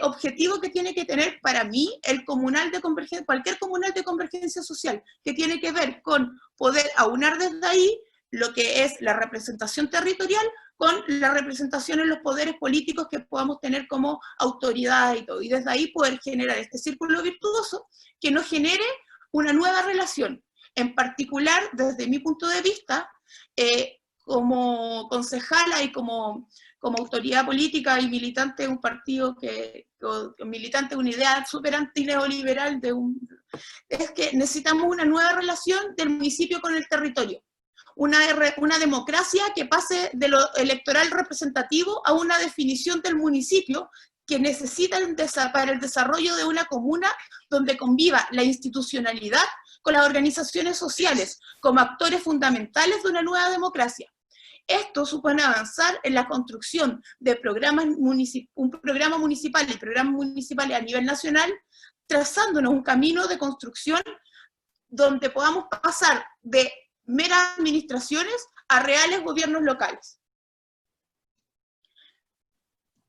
objetivo que tiene que tener para mí el comunal de convergencia, cualquier comunal de convergencia social, que tiene que ver con poder aunar desde ahí lo que es la representación territorial con la representación en los poderes políticos que podamos tener como autoridad y todo, y desde ahí poder generar este círculo virtuoso que nos genere una nueva relación. En particular, desde mi punto de vista, como concejala y como autoridad política y militante de un partido militante de una idea súper antineoliberal, es que necesitamos una nueva relación del municipio con el territorio. Una democracia que pase de lo electoral representativo a una definición del municipio que necesita para el desarrollo de una comuna donde conviva la institucionalidad con las organizaciones sociales como actores fundamentales de una nueva democracia. Esto supone avanzar en la construcción de un programa municipal y programas municipales a nivel nacional, trazándonos un camino de construcción donde podamos pasar de meras administraciones a reales gobiernos locales.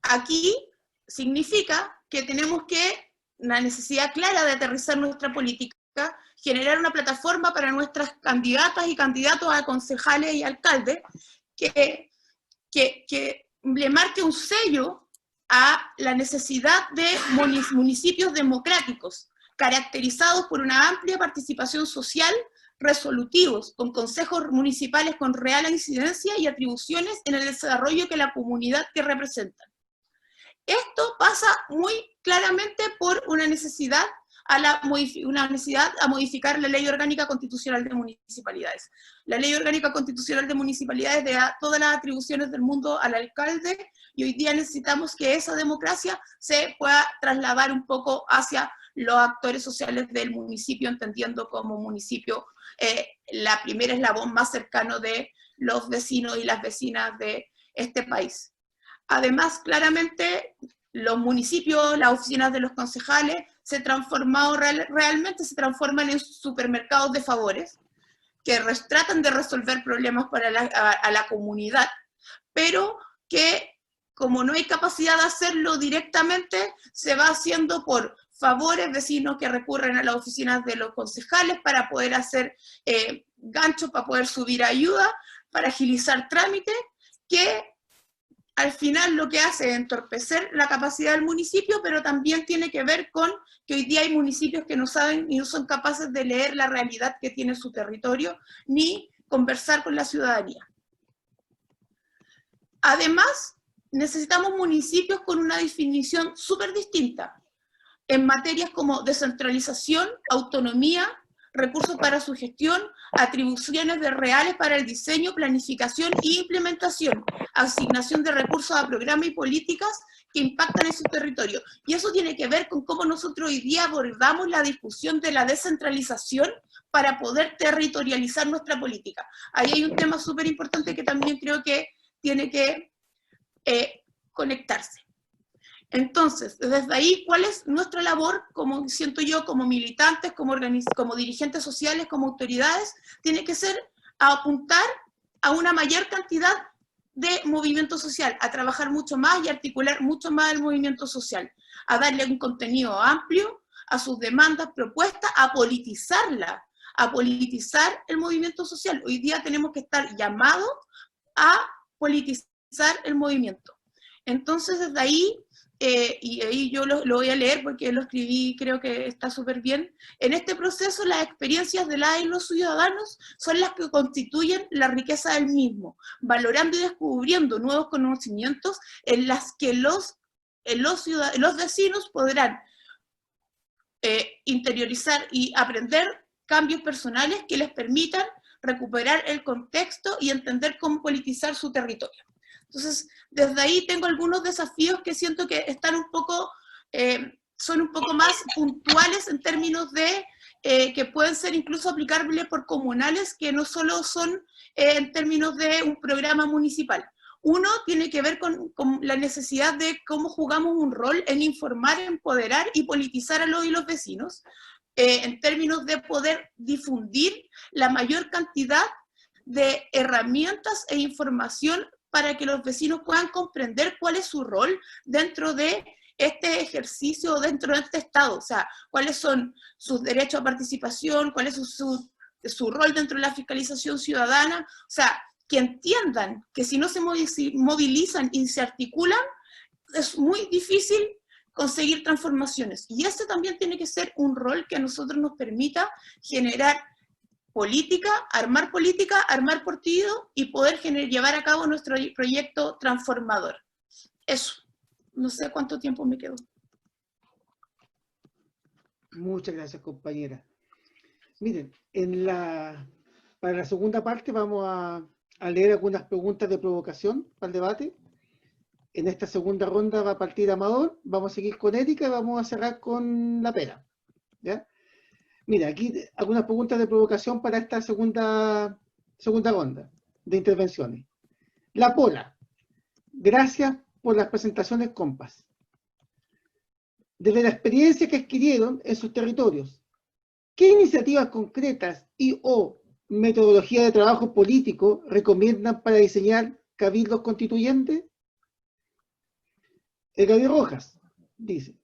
Aquí significa que tenemos una necesidad clara de aterrizar nuestra política, generar una plataforma para nuestras candidatas y candidatos a concejales y alcaldes que le marque un sello a la necesidad de municipios democráticos, caracterizados por una amplia participación social, resolutivos, con consejos municipales con real incidencia y atribuciones en el desarrollo de la comunidad que representan. Esto pasa muy claramente por una necesidad a modificar la Ley Orgánica Constitucional de Municipalidades. La Ley Orgánica Constitucional de Municipalidades da todas las atribuciones del mundo al alcalde, y hoy día necesitamos que esa democracia se pueda trasladar un poco hacia los actores sociales del municipio, entendiendo como municipio la primera eslabón más cercano de los vecinos y las vecinas de este país. Además, claramente, los municipios, las oficinas de los concejales, realmente se transforman en supermercados de favores, que tratan de resolver problemas para a la comunidad, pero que, como no hay capacidad de hacerlo directamente, se va haciendo por favores, vecinos que recurren a las oficinas de los concejales para poder hacer ganchos, para poder subir ayuda, para agilizar trámites, que al final lo que hace es entorpecer la capacidad del municipio, pero también tiene que ver con que hoy día hay municipios que no saben y no son capaces de leer la realidad que tiene su territorio, ni conversar con la ciudadanía. Además, necesitamos municipios con una definición súper distinta, en materias como descentralización, autonomía, recursos para su gestión, atribuciones reales para el diseño, planificación e implementación, asignación de recursos a programas y políticas que impactan en su territorio. Y eso tiene que ver con cómo nosotros hoy día abordamos la discusión de la descentralización para poder territorializar nuestra política. Ahí hay un tema súper importante que también creo que tiene que conectarse. Entonces, desde ahí, ¿cuál es nuestra labor, como siento yo, como militantes, como dirigentes sociales, como autoridades? Tiene que ser apuntar a una mayor cantidad de movimiento social, a trabajar mucho más y articular mucho más el movimiento social, a darle un contenido amplio a sus demandas, propuestas, a politizarla, a politizar el movimiento social. Hoy día tenemos que estar llamados a politizar el movimiento. Entonces, desde ahí, y ahí yo lo voy a leer porque lo escribí, creo que está súper bien. En este proceso, las experiencias de las y los ciudadanos son las que constituyen la riqueza del mismo, valorando y descubriendo nuevos conocimientos en las que los vecinos podrán interiorizar y aprender cambios personales que les permitan recuperar el contexto y entender cómo politizar su territorio. Entonces, desde ahí tengo algunos desafíos que siento que están son un poco más puntuales en términos de que pueden ser incluso aplicables por comunales, que no solo son en términos de un programa municipal. Uno tiene que ver con la necesidad de cómo jugamos un rol en informar, empoderar y politizar a los y los vecinos, en términos de poder difundir la mayor cantidad de herramientas e información para que los vecinos puedan comprender cuál es su rol dentro de este ejercicio, dentro de este Estado. O sea, cuáles son sus derechos a participación, cuál es su rol dentro de la fiscalización ciudadana. O sea, que entiendan que si no se movilizan y se articulan, es muy difícil conseguir transformaciones. Y este también tiene que ser un rol que a nosotros nos permita generar política, armar partido y poder llevar a cabo nuestro proyecto transformador. Eso. No sé cuánto tiempo me quedó. Muchas gracias, compañera. Miren, para la segunda parte vamos a leer algunas preguntas de provocación para el debate. En esta segunda ronda va a partir Amador, vamos a seguir con Erika y vamos a cerrar con la Pera. ¿Ya? Mira, aquí algunas preguntas de provocación para esta segunda ronda de intervenciones. La Pola, gracias por las presentaciones, compas. Desde la experiencia que adquirieron en sus territorios, ¿qué iniciativas concretas o metodología de trabajo político recomiendan para diseñar cabildos constituyentes? El Gabriel Rojas dice,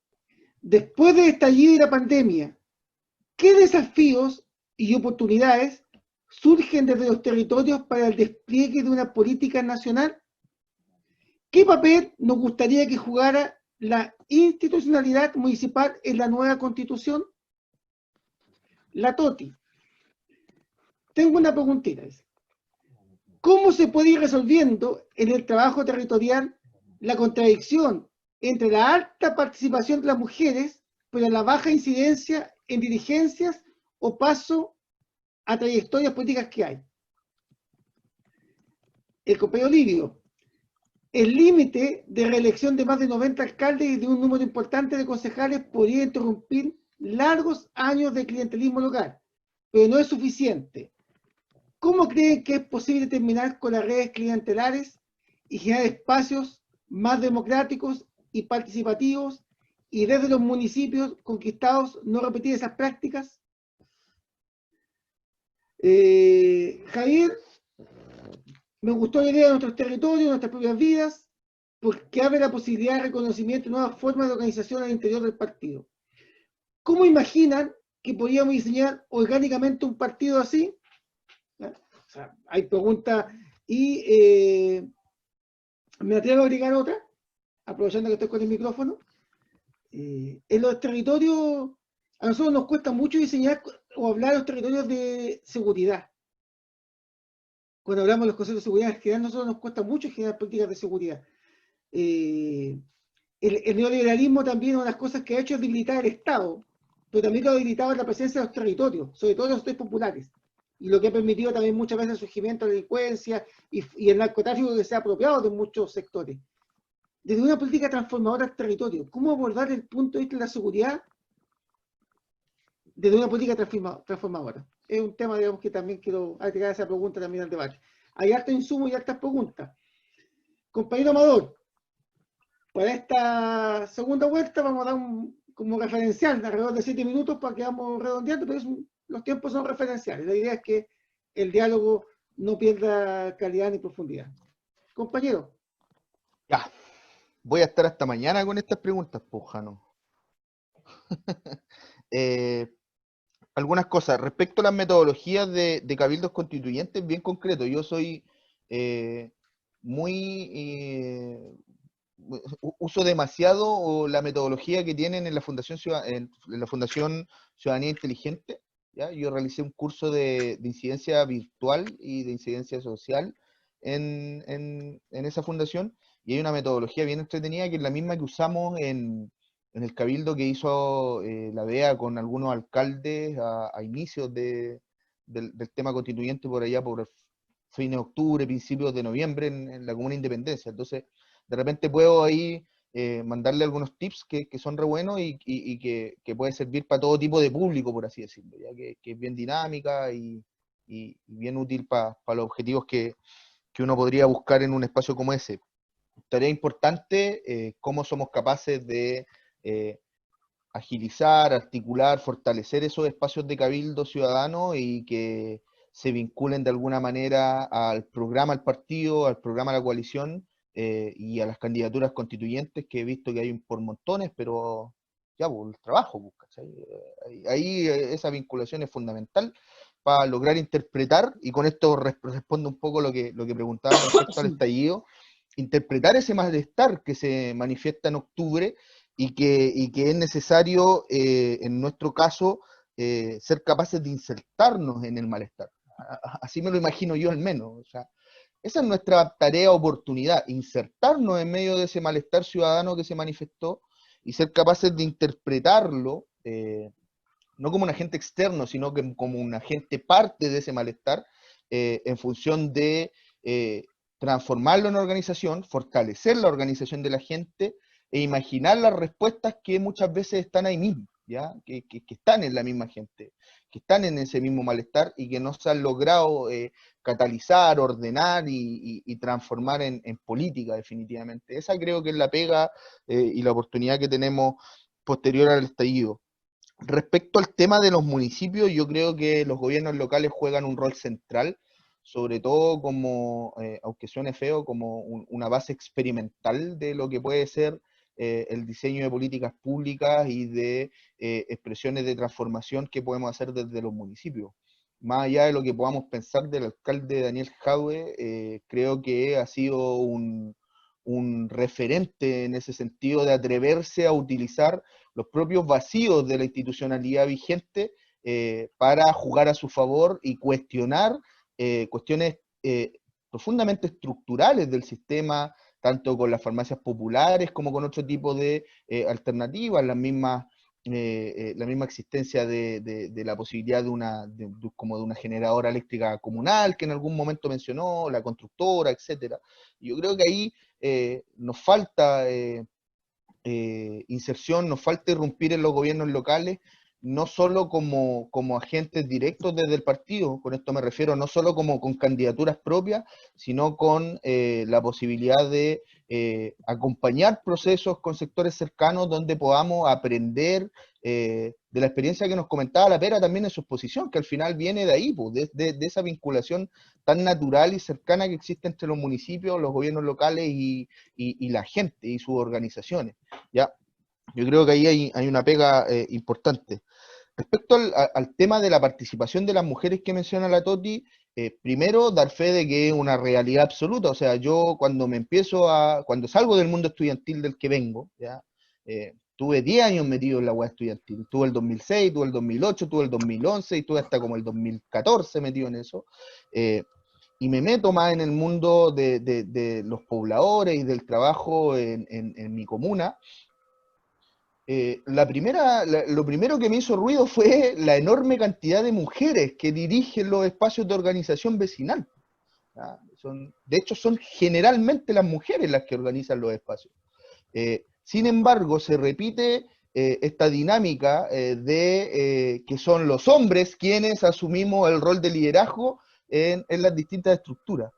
después del estallido de la pandemia, ¿qué desafíos y oportunidades surgen desde los territorios para el despliegue de una política nacional? ¿Qué papel nos gustaría que jugara la institucionalidad municipal en la nueva constitución? La Toti. Tengo una preguntita. ¿Cómo se puede ir resolviendo en el trabajo territorial la contradicción entre la alta participación de las mujeres, pero la baja incidencia en dirigencias o paso a trayectorias políticas que hay? El compañero Livio. El límite de reelección de más de 90 alcaldes y de un número importante de concejales podría interrumpir largos años de clientelismo local, pero no es suficiente. ¿Cómo creen que es posible terminar con las redes clientelares y generar espacios más democráticos y participativos y desde los municipios conquistados no repetir esas prácticas? Javier, me gustó la idea de nuestros territorios, nuestras propias vidas, porque abre la posibilidad de reconocimiento de nuevas formas de organización al interior del partido. ¿Cómo imaginan que podríamos diseñar orgánicamente un partido así? O sea, hay preguntas y me atrevo a agregar otra, aprovechando que estoy con el micrófono. En los territorios, a nosotros nos cuesta mucho diseñar o hablar de los territorios de seguridad. Cuando hablamos de los conceptos de seguridad, en general, a nosotros nos cuesta mucho generar políticas de seguridad. El neoliberalismo también, una de las cosas que ha hecho es debilitar el Estado, pero también lo ha debilitado en la presencia de los territorios, sobre todo en los sectores populares, y lo que ha permitido también muchas veces el surgimiento de la delincuencia y el narcotráfico que se ha apropiado de muchos sectores. Desde una política transformadora del territorio, ¿cómo abordar el punto de vista de la seguridad desde una política transformadora? Es un tema, digamos, que también quiero agregar esa pregunta también al debate. Hay harto insumo y hartas preguntas. Compañero Amador, para esta segunda vuelta vamos a dar como referencial de alrededor de 7 minutos para que vamos redondeando, pero los tiempos son referenciales. La idea es que el diálogo no pierda calidad ni profundidad. Compañero. Ya, voy a estar hasta mañana con estas preguntas, Pujano. Algunas cosas. Respecto a las metodologías de cabildos constituyentes, bien concreto. Yo soy uso demasiado la metodología que tienen en la Fundación Ciudadanía Inteligente. ¿Ya? Yo realicé un curso de incidencia virtual y de incidencia social en esa fundación, y hay una metodología bien entretenida que es la misma que usamos en el cabildo que hizo la DEA con algunos alcaldes a inicios del tema constituyente por allá por fines de octubre, principios de noviembre en la Comuna Independencia. Entonces, de repente puedo ahí mandarle algunos tips que son re buenos y que puede servir para todo tipo de público, por así decirlo, ya que es bien dinámica y bien útil para los objetivos que uno podría buscar en un espacio como ese. Tarea importante, cómo somos capaces de agilizar, articular, fortalecer esos espacios de cabildo ciudadano y que se vinculen de alguna manera al programa del partido, al programa de la coalición y a las candidaturas constituyentes, que he visto que hay por montones, pero ya, pues, el trabajo, pues, ¿cachai? Ahí esa vinculación es fundamental para lograr interpretar, y con esto respondo un poco lo que preguntaban respecto al estallido, interpretar ese malestar que se manifiesta en octubre y que es necesario, en nuestro caso, ser capaces de insertarnos en el malestar. Así me lo imagino yo al menos. O sea, esa es nuestra tarea, oportunidad, insertarnos en medio de ese malestar ciudadano que se manifestó y ser capaces de interpretarlo, no como un agente externo, sino que como un agente parte de ese malestar, en función de transformarlo en organización, fortalecer la organización de la gente e imaginar las respuestas que muchas veces están ahí mismo, ¿ya? Que están en la misma gente, que están en ese mismo malestar y que no se han logrado catalizar, ordenar y transformar en política, definitivamente. Esa creo que es la pega y la oportunidad que tenemos posterior al estallido. Respecto al tema de los municipios, yo creo que los gobiernos locales juegan un rol central, sobre todo como, aunque suene feo, como una base experimental de lo que puede ser el diseño de políticas públicas y de expresiones de transformación que podemos hacer desde los municipios. Más allá de lo que podamos pensar del alcalde Daniel Jadwe, creo que ha sido un referente en ese sentido de atreverse a utilizar los propios vacíos de la institucionalidad vigente para jugar a su favor y cuestionar cuestiones profundamente estructurales del sistema, tanto con las farmacias populares como con otro tipo de alternativas, la misma existencia de la posibilidad como de una generadora eléctrica comunal que en algún momento mencionó, la constructora, etcétera. Yo creo que ahí nos falta inserción, nos falta irrumpir en los gobiernos locales, no solo como agentes directos desde el partido, con esto me refiero, no solo como con candidaturas propias, sino con la posibilidad de acompañar procesos con sectores cercanos donde podamos aprender de la experiencia que nos comentaba la Pera también en su exposición, que al final viene de ahí, pues, de esa vinculación tan natural y cercana que existe entre los municipios, los gobiernos locales y la gente y sus organizaciones. ¿Ya? Yo creo que ahí hay una pega importante. Respecto al tema de la participación de las mujeres que menciona la Toti, primero dar fe de que es una realidad absoluta. O sea, yo cuando salgo del mundo estudiantil del que vengo, ¿ya? Tuve 10 años metido en la web estudiantil. Tuve el 2006, tuve el 2008, tuve el 2011 y tuve hasta como el 2014 metido en eso. Y me meto más en el mundo de los pobladores y del trabajo en mi comuna. Lo primero que me hizo ruido fue la enorme cantidad de mujeres que dirigen los espacios de organización vecinal. De hecho, son generalmente las mujeres las que organizan los espacios. Sin embargo, se repite esta dinámica que son los hombres quienes asumimos el rol de liderazgo en las distintas estructuras.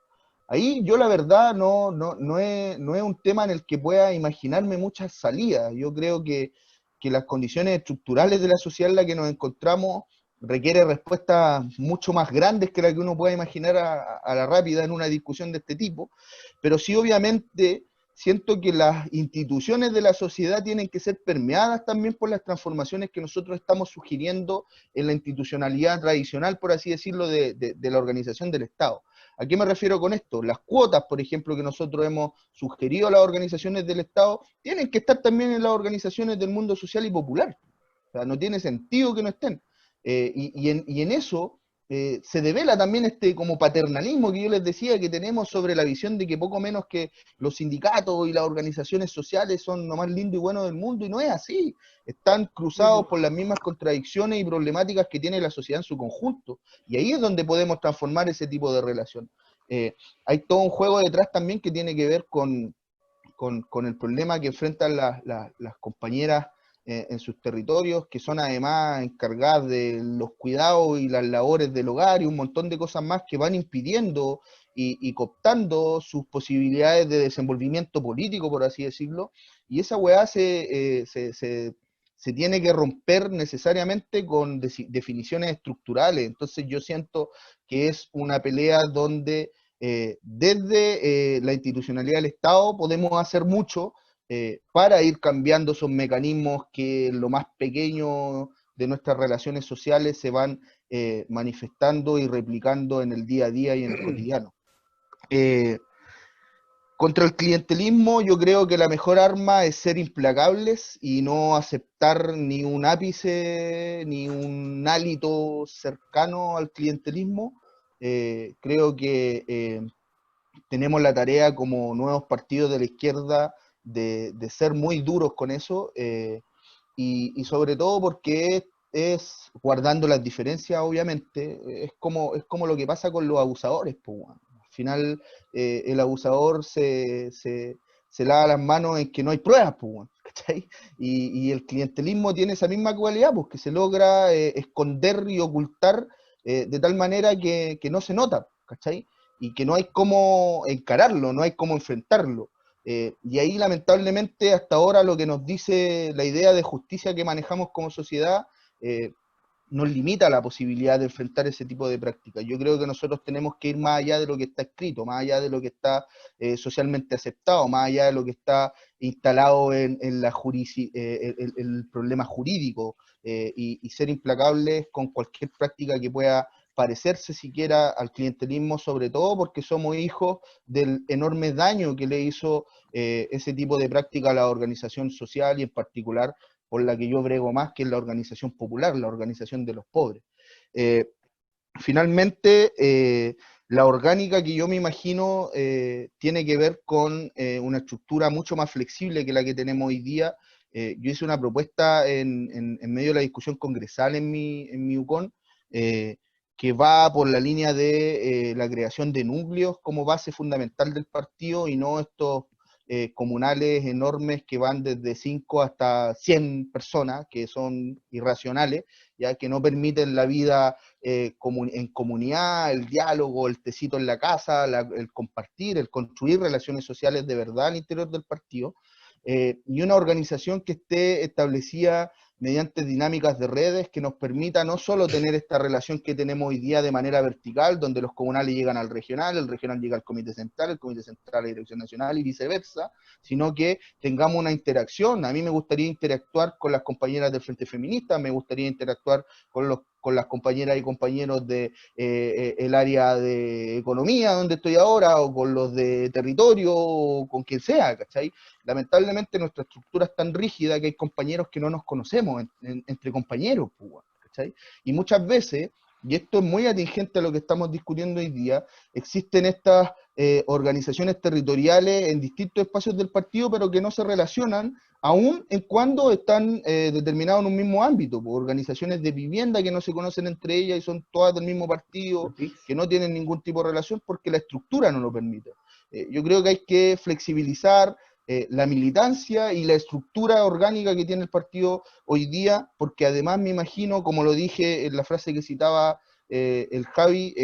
Ahí yo la verdad no es un tema en el que pueda imaginarme muchas salidas. Yo creo que las condiciones estructurales de la sociedad en la que nos encontramos requiere respuestas mucho más grandes que la que uno pueda imaginar a la rápida en una discusión de este tipo, pero sí obviamente siento que las instituciones de la sociedad tienen que ser permeadas también por las transformaciones que nosotros estamos sugiriendo en la institucionalidad tradicional, por así decirlo, de la organización del Estado. ¿A qué me refiero con esto? Las cuotas, por ejemplo, que nosotros hemos sugerido a las organizaciones del Estado, tienen que estar también en las organizaciones del mundo social y popular. O sea, no tiene sentido que no estén. Y en eso se devela también este como paternalismo que yo les decía que tenemos sobre la visión de que poco menos que los sindicatos y las organizaciones sociales son lo más lindo y bueno del mundo, y no es así. Están cruzados por las mismas contradicciones y problemáticas que tiene la sociedad en su conjunto, y ahí es donde podemos transformar ese tipo de relación. Hay todo un juego detrás también que tiene que ver con con el problema que enfrentan las compañeras en sus territorios, que son además encargadas de los cuidados y las labores del hogar y un montón de cosas más que van impidiendo y cooptando sus posibilidades de desenvolvimiento político, por así decirlo, y esa weá se tiene que romper necesariamente con definiciones estructurales. Entonces yo siento que es una pelea donde desde la institucionalidad del Estado podemos hacer mucho para ir cambiando esos mecanismos que en lo más pequeño de nuestras relaciones sociales se van manifestando y replicando en el día a día y en el cotidiano. Contra el clientelismo, yo creo que la mejor arma es ser implacables y no aceptar ni un ápice, ni un hálito cercano al clientelismo. Creo que tenemos la tarea como nuevos partidos de la izquierda de ser muy duros con eso, y sobre todo porque es guardando las diferencias, obviamente, es como lo que pasa con los abusadores, pues, bueno. Al final, el abusador se lava las manos en que no hay pruebas, pues, bueno, ¿cachai? Y el clientelismo tiene esa misma cualidad, pues, que se logra esconder y ocultar de tal manera que no se nota, ¿cachai? Y que no hay cómo encararlo, no hay cómo enfrentarlo. Y ahí, lamentablemente, hasta ahora lo que nos dice la idea de justicia que manejamos como sociedad nos limita la posibilidad de enfrentar ese tipo de prácticas. Yo creo que nosotros tenemos que ir más allá de lo que está escrito, más allá de lo que está socialmente aceptado, más allá de lo que está instalado en el problema jurídico, y ser implacables con cualquier práctica que pueda parecerse siquiera al clientelismo, sobre todo porque somos hijos del enorme daño que le hizo ese tipo de práctica a la organización social y en particular por la que yo brego más, que es la organización popular, la organización de los pobres. Finalmente, la orgánica que yo me imagino tiene que ver con una estructura mucho más flexible que la que tenemos hoy día. Yo hice una propuesta en medio de la discusión congresal en mi UCON, que va por la línea de la creación de núcleos como base fundamental del partido y no estos comunales enormes que van desde 5 hasta 100 personas, que son irracionales, ya que no permiten la vida en comunidad, el diálogo, el tecito en la casa, el compartir, el construir relaciones sociales de verdad al interior del partido, y una organización que esté establecida mediante dinámicas de redes que nos permita no solo tener esta relación que tenemos hoy día de manera vertical, donde los comunales llegan al regional, el regional llega al comité central, el comité central a la dirección nacional y viceversa, sino que tengamos una interacción. A mí me gustaría interactuar con las compañeras del Frente Feminista, me gustaría interactuar con las compañeras y compañeros de el área de economía donde estoy ahora, o con los de territorio, o con quien sea, ¿cachai? Lamentablemente nuestra estructura es tan rígida que hay compañeros que no nos conocemos entre compañeros, ¿cachai? Y muchas veces, y esto es muy atingente a lo que estamos discutiendo hoy día, existen estas organizaciones territoriales en distintos espacios del partido, pero que no se relacionan, aún en cuando están determinados en un mismo ámbito, pues, organizaciones de vivienda que no se conocen entre ellas y son todas del mismo partido, que no tienen ningún tipo de relación porque la estructura no lo permite. Yo creo que hay que flexibilizar la militancia y la estructura orgánica que tiene el partido hoy día, porque además me imagino, como lo dije en la frase que citaba el Javi,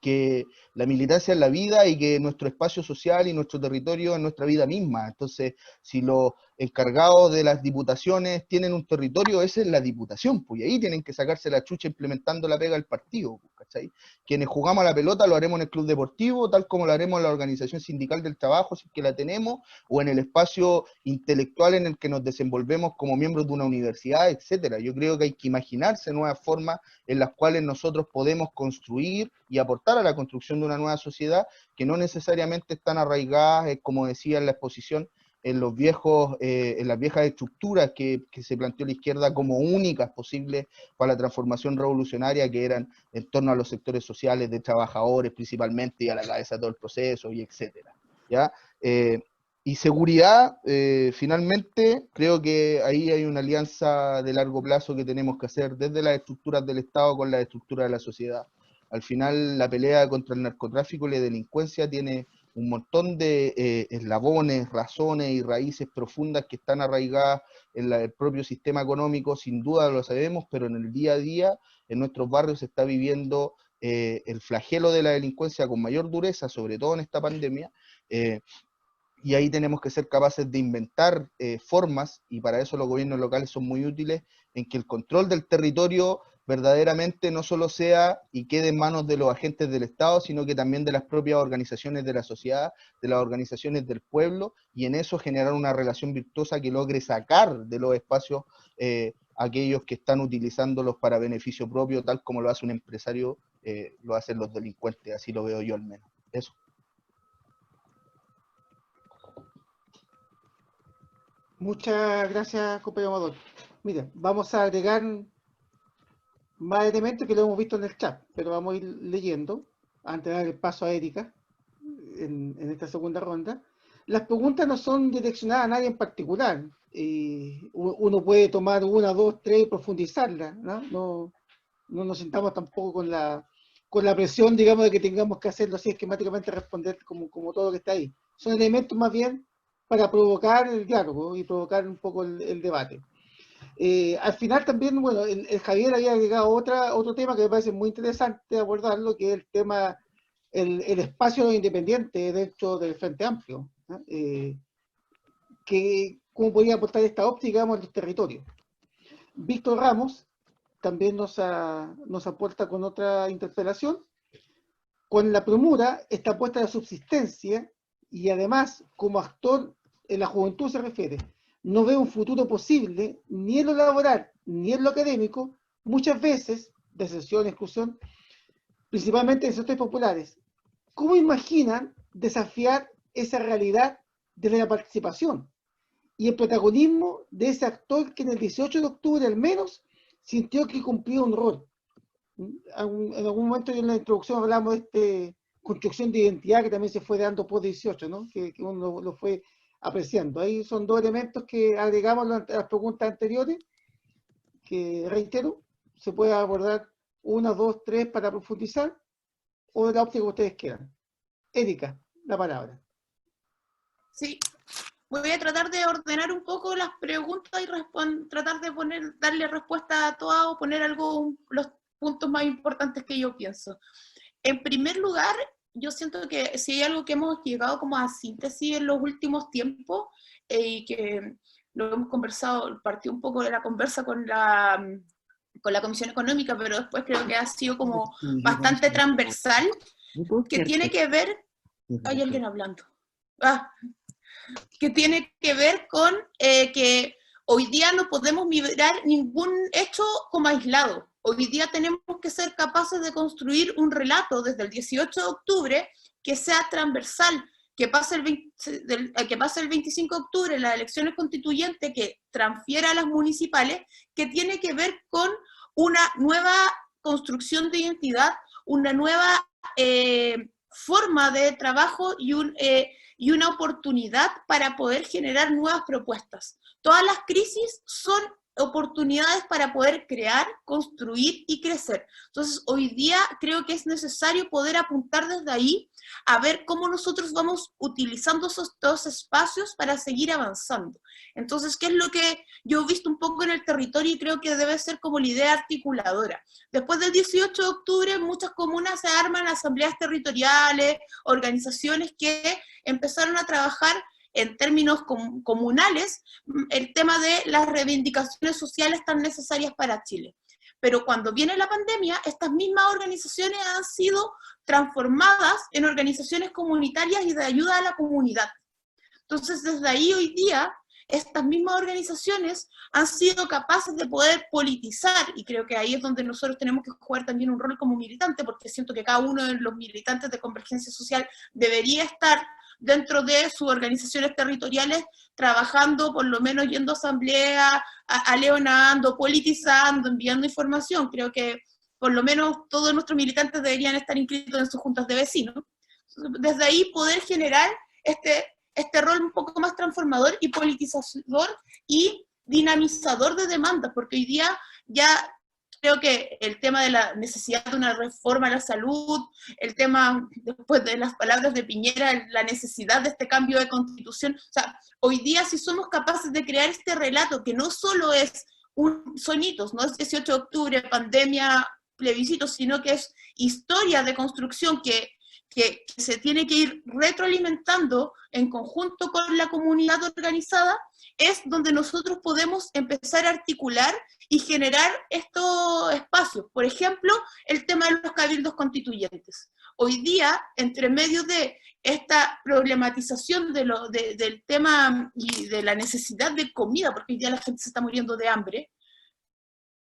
que la militancia es la vida y que nuestro espacio social y nuestro territorio es nuestra vida misma. Entonces, si los encargados de las diputaciones tienen un territorio, esa es la diputación, pues, y ahí tienen que sacarse la chucha implementando la pega del partido, ¿cachai? Quienes jugamos a la pelota lo haremos en el club deportivo, tal como lo haremos en la organización sindical del trabajo, si es que la tenemos, o en el espacio intelectual en el que nos desenvolvemos como miembros de una universidad, etcétera. Yo creo que hay que imaginarse nuevas formas en las cuales nosotros podemos construir y aportar a la construcción de una nueva sociedad que no necesariamente están arraigadas, como decía en la exposición, en las viejas estructuras que se planteó la izquierda como únicas posibles para la transformación revolucionaria, que eran en torno a los sectores sociales de trabajadores principalmente y a la cabeza de todo el proceso, y etcétera, ¿ya? Y seguridad, finalmente, creo que ahí hay una alianza de largo plazo que tenemos que hacer desde las estructuras del Estado con las estructuras de la sociedad. Al final, la pelea contra el narcotráfico y la delincuencia tiene un montón de eslabones, razones y raíces profundas que están arraigadas en el propio sistema económico, sin duda lo sabemos, pero en el día a día, en nuestros barrios se está viviendo el flagelo de la delincuencia con mayor dureza, sobre todo en esta pandemia, y ahí tenemos que ser capaces de inventar formas, y para eso los gobiernos locales son muy útiles, en que el control del territorio verdaderamente no solo sea y quede en manos de los agentes del Estado, sino que también de las propias organizaciones de la sociedad, de las organizaciones del pueblo, y en eso generar una relación virtuosa que logre sacar de los espacios aquellos que están utilizándolos para beneficio propio, tal como lo hace un empresario, lo hacen los delincuentes, así lo veo yo al menos. Eso. Muchas gracias, compañero Amador. Mira, vamos a agregar más elementos que lo hemos visto en el chat, pero vamos a ir leyendo antes de dar el paso a Erika en esta segunda ronda. Las preguntas no son direccionadas a nadie en particular. Uno puede tomar una, dos, tres y profundizarlas, ¿no? No nos sentamos tampoco con la presión, digamos, de que tengamos que hacerlo así esquemáticamente, responder como todo lo que está ahí. Son elementos más bien para provocar el diálogo y provocar un poco el debate. Al final también, bueno, el Javier había agregado otro tema que me parece muy interesante abordarlo, que es el tema, el espacio de los independientes dentro del Frente Amplio, ¿no? ¿Cómo podría aportar esta óptica, digamos, en los territorios? Víctor Ramos también nos aporta con otra interpelación. Con la premura está puesta la subsistencia y además, como actor en la juventud se refiere, no ve un futuro posible, ni en lo laboral, ni en lo académico, muchas veces, deserción, exclusión, principalmente en sectores populares. ¿Cómo imaginan desafiar esa realidad desde la participación y el protagonismo de ese actor que en el 18 de octubre al menos sintió que cumplía un rol? En algún momento en la introducción hablamos de construcción de identidad que también se fue dando por 18, ¿no? Que uno lo fue apreciando. Ahí son dos elementos que agregamos a las preguntas anteriores, que reitero, se puede abordar una, dos, tres para profundizar, o de la óptica que ustedes quieran. Erika, la palabra. Sí, voy a tratar de ordenar un poco las preguntas y tratar de darle respuesta a todas o poner los puntos más importantes que yo pienso. En primer lugar, yo siento que si hay algo que hemos llegado como a síntesis en los últimos tiempos, y que lo hemos conversado, partió un poco de la conversa con la Comisión Económica, pero después creo que ha sido como bastante transversal, que tiene que ver, hay alguien hablando, que tiene que ver con que hoy día no podemos mirar ningún hecho como aislado. Hoy día tenemos que ser capaces de construir un relato desde el 18 de octubre que sea transversal, que pase el 25 de octubre las elecciones constituyentes, que transfiera a las municipales, que tiene que ver con una nueva construcción de identidad, una nueva forma de trabajo y una oportunidad para poder generar nuevas propuestas. Todas las crisis son oportunidades para poder crear, construir y crecer. Entonces, hoy día creo que es necesario poder apuntar desde ahí a ver cómo nosotros vamos utilizando esos dos espacios para seguir avanzando. Entonces, ¿qué es lo que yo he visto un poco en el territorio y creo que debe ser como la idea articuladora? Después del 18 de octubre, muchas comunas se arman asambleas territoriales, organizaciones que empezaron a trabajar en términos comunales, el tema de las reivindicaciones sociales tan necesarias para Chile. Pero cuando viene la pandemia, estas mismas organizaciones han sido transformadas en organizaciones comunitarias y de ayuda a la comunidad. Entonces, desde ahí hoy día, estas mismas organizaciones han sido capaces de poder politizar, y creo que ahí es donde nosotros tenemos que jugar también un rol como militante, porque siento que cada uno de los militantes de Convergencia Social debería estar dentro de sus organizaciones territoriales, trabajando, por lo menos yendo a asamblea, aleonando, politizando, enviando información. Creo que por lo menos todos nuestros militantes deberían estar inscritos en sus juntas de vecinos. Desde ahí poder generar este rol un poco más transformador y politizador y dinamizador de demandas, porque hoy día ya creo que el tema de la necesidad de una reforma a la salud, el tema, después de las palabras de Piñera, la necesidad de este cambio de constitución, o sea, hoy día si somos capaces de crear este relato, que no solo es son hitos, no es 18 de octubre, pandemia, plebiscito, sino que es historia de construcción que se tiene que ir retroalimentando en conjunto con la comunidad organizada, es donde nosotros podemos empezar a articular y generar estos espacios. Por ejemplo, el tema de los cabildos constituyentes. Hoy día, entre medio de esta problematización del tema y de la necesidad de comida, porque hoy día la gente se está muriendo de hambre,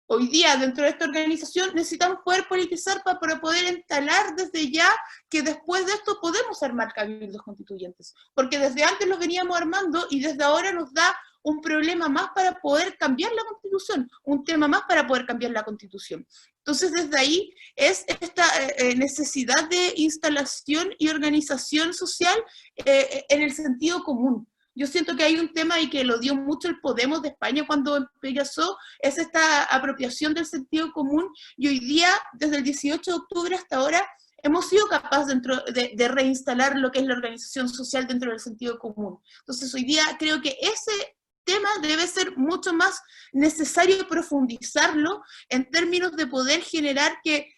hoy día, dentro de esta organización, necesitamos poder politizar para poder instalar desde ya que después de esto podemos armar cabildos constituyentes. Porque desde antes los veníamos armando y desde ahora nos da un problema más para poder cambiar la Constitución, un tema más para poder cambiar la Constitución. Entonces, desde ahí es esta necesidad de instalación y organización social en el sentido común. Yo siento que hay un tema y que lo dio mucho el Podemos de España cuando empezó, es esta apropiación del sentido común, y hoy día, desde el 18 de octubre hasta ahora, hemos sido capaces de reinstalar lo que es la organización social dentro del sentido común. Entonces hoy día creo que ese tema debe ser mucho más necesario profundizarlo en términos de poder generar que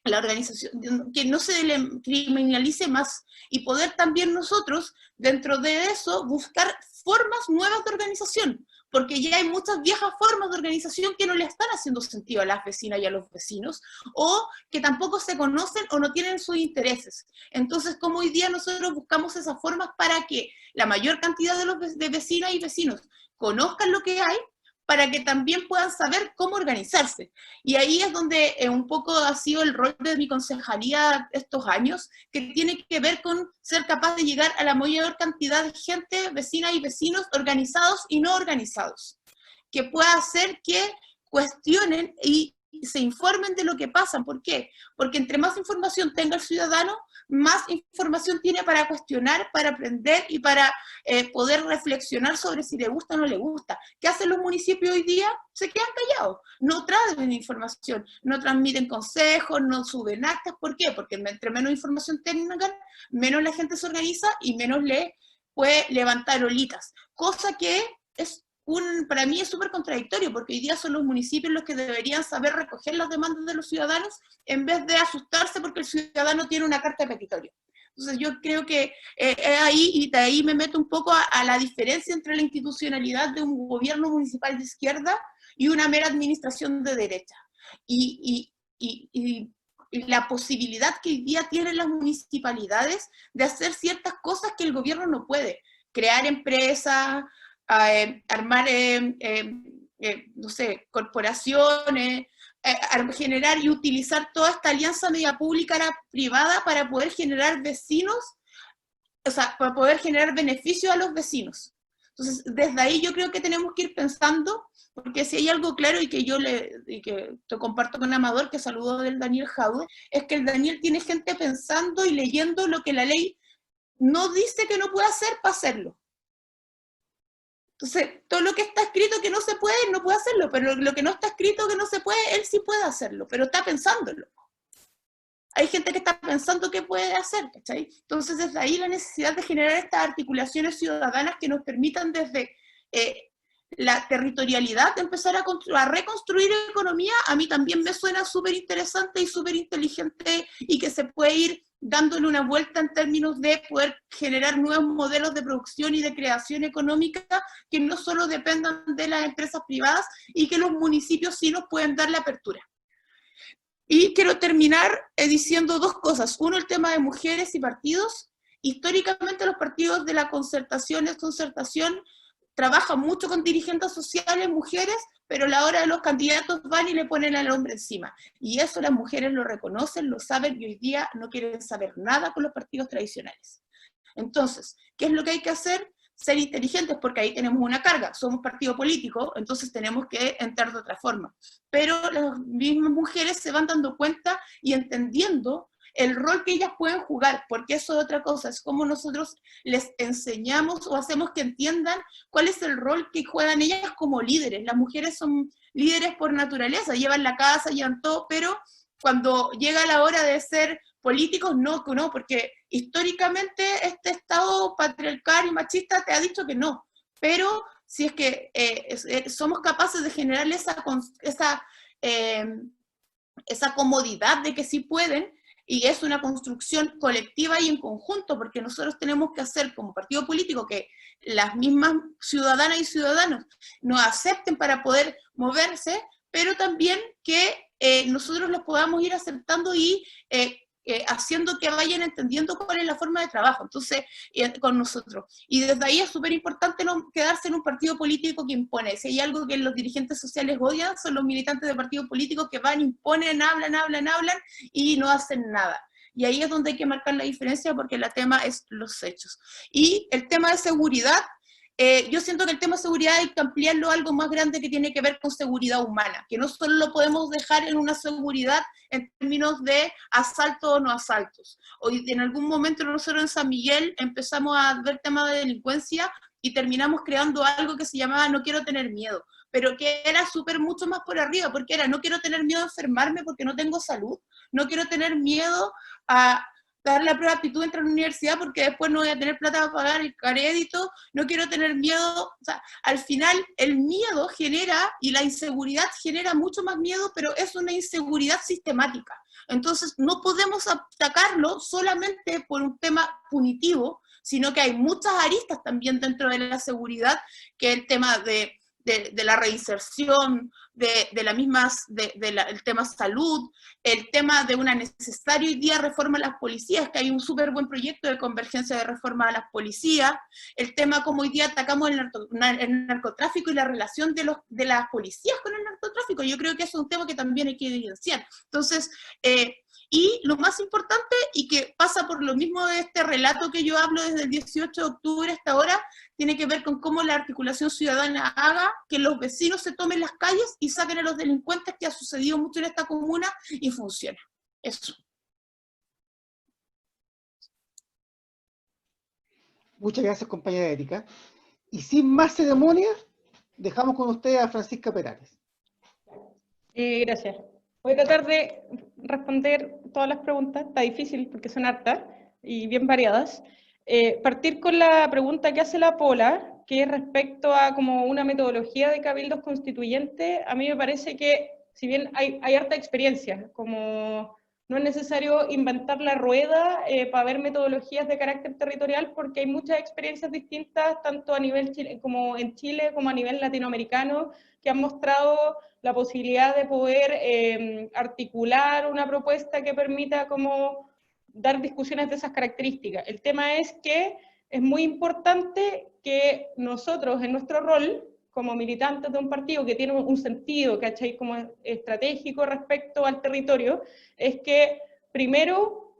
la organización, que no se le criminalice más, y poder también nosotros, dentro de eso, buscar formas nuevas de organización, porque ya hay muchas viejas formas de organización que no le están haciendo sentido a las vecinas y a los vecinos, o que tampoco se conocen o no tienen sus intereses. Entonces, como hoy día nosotros buscamos esas formas para que la mayor cantidad de vecinas y vecinos conozcan lo que hay, para que también puedan saber cómo organizarse. Y ahí es donde un poco ha sido el rol de mi concejalía estos años, que tiene que ver con ser capaz de llegar a la mayor cantidad de gente, vecinas y vecinos, organizados y no organizados, que pueda hacer que cuestionen y se informen de lo que pasa. ¿Por qué? Porque entre más información tenga el ciudadano, más información tiene para cuestionar, para aprender y para poder reflexionar sobre si le gusta o no le gusta. ¿Qué hacen los municipios hoy día? Se quedan callados, no traen información, no transmiten consejos, no suben actas. ¿Por qué? Porque entre menos información tengan, menos la gente se organiza y menos le puede levantar olitas. Cosa que es para mí es súper contradictorio, porque hoy día son los municipios los que deberían saber recoger las demandas de los ciudadanos en vez de asustarse porque el ciudadano tiene una carta de petitorio. Entonces yo creo que ahí, y de ahí me meto un poco a la diferencia entre la institucionalidad de un gobierno municipal de izquierda y una mera administración de derecha. Y la posibilidad que hoy día tienen las municipalidades de hacer ciertas cosas que el gobierno no puede. Crear empresas, armar, no sé, corporaciones, generar y utilizar toda esta alianza media pública privada para poder generar vecinos, o sea, para poder generar beneficios a los vecinos. Entonces, desde ahí yo creo que tenemos que ir pensando, porque si hay algo claro y que yo te comparto con Amador, que saludo del Daniel Jaude, es que el Daniel tiene gente pensando y leyendo lo que la ley no dice que no puede hacer para hacerlo. Entonces, todo lo que está escrito que no se puede, no puede hacerlo, pero lo que no está escrito que no se puede, él sí puede hacerlo, pero está pensándolo. Hay gente que está pensando qué puede hacer, ¿cachai? Entonces, desde ahí la necesidad de generar estas articulaciones ciudadanas que nos permitan desde la territorialidad de empezar a reconstruir economía, a mí también me suena súper interesante y súper inteligente, y que se puede ir dándole una vuelta en términos de poder generar nuevos modelos de producción y de creación económica que no solo dependan de las empresas privadas, y que los municipios sí nos pueden dar la apertura. Y quiero terminar diciendo dos cosas. Uno, el tema de mujeres y partidos. Históricamente los partidos de la concertación trabajan mucho con dirigentes sociales, mujeres, pero a la hora de los candidatos van y le ponen al hombre encima. Y eso las mujeres lo reconocen, lo saben, y hoy día no quieren saber nada con los partidos tradicionales. Entonces, ¿qué es lo que hay que hacer? Ser inteligentes, porque ahí tenemos una carga. Somos partido político, entonces tenemos que entrar de otra forma. Pero las mismas mujeres se van dando cuenta y entendiendo el rol que ellas pueden jugar, porque eso es otra cosa, es como nosotros les enseñamos o hacemos que entiendan cuál es el rol que juegan ellas como líderes. Las mujeres son líderes por naturaleza, llevan la casa, llevan todo, pero cuando llega la hora de ser políticos, no, porque históricamente este Estado patriarcal y machista te ha dicho que no, pero si es que somos capaces de generar esa comodidad de que sí pueden, y es una construcción colectiva y en conjunto, porque nosotros tenemos que hacer como partido político que las mismas ciudadanas y ciudadanos nos acepten para poder moverse, pero también que nosotros los podamos ir aceptando y haciendo que vayan entendiendo cuál es la forma de trabajo, entonces, con nosotros. Y desde ahí es súper importante no quedarse en un partido político que impone. Si hay algo que los dirigentes sociales odian, son los militantes de partidos políticos que van, imponen, hablan, y no hacen nada. Y ahí es donde hay que marcar la diferencia, porque el tema es los hechos. Y el tema de seguridad, yo siento que el tema de seguridad hay que ampliarlo a algo más grande que tiene que ver con seguridad humana, que no solo lo podemos dejar en una seguridad en términos de asaltos o no asaltos. Hoy, en algún momento nosotros en San Miguel empezamos a ver temas de delincuencia y terminamos creando algo que se llamaba No quiero tener miedo, pero que era súper mucho más por arriba, porque era no quiero tener miedo a enfermarme porque no tengo salud, no quiero tener miedo a dar la prueba de aptitud, entrar a la universidad porque después no voy a tener plata para pagar el crédito, no quiero tener miedo, o sea, al final el miedo genera, y la inseguridad genera mucho más miedo, pero es una inseguridad sistemática. Entonces no podemos atacarlo solamente por un tema punitivo, sino que hay muchas aristas también dentro de la seguridad, que el tema de la reinserción, el tema salud, el tema de una necesaria hoy día reforma a las policías, que hay un súper buen proyecto de convergencia de reforma a las policías, el tema como hoy día atacamos el narcotráfico y la relación de las policías con el narcotráfico. Yo creo que eso es un tema que también hay que evidenciar. Entonces, y lo más importante, y que pasa por lo mismo de este relato que yo hablo desde el 18 de octubre hasta ahora, tiene que ver con cómo la articulación ciudadana haga que los vecinos se tomen las calles y saquen a los delincuentes, que ha sucedido mucho en esta comuna, y funciona. Eso. Muchas gracias, compañera Erika. Y sin más ceremonia, dejamos con usted a Francisca Perales. Gracias. Voy a tratar de responder todas las preguntas, está difícil porque son hartas y bien variadas. Partir con la pregunta que hace la Pola, que es respecto a como una metodología de cabildos constituyentes. A mí me parece que, si bien hay harta experiencia, como no es necesario inventar la rueda para ver metodologías de carácter territorial, porque hay muchas experiencias distintas, tanto a nivel como en Chile, como a nivel latinoamericano, que han mostrado la posibilidad de poder articular una propuesta que permita como dar discusiones de esas características. El tema es que es muy importante que nosotros, en nuestro rol, como militantes de un partido que tiene un sentido, ¿cachai?, como estratégico respecto al territorio, es que primero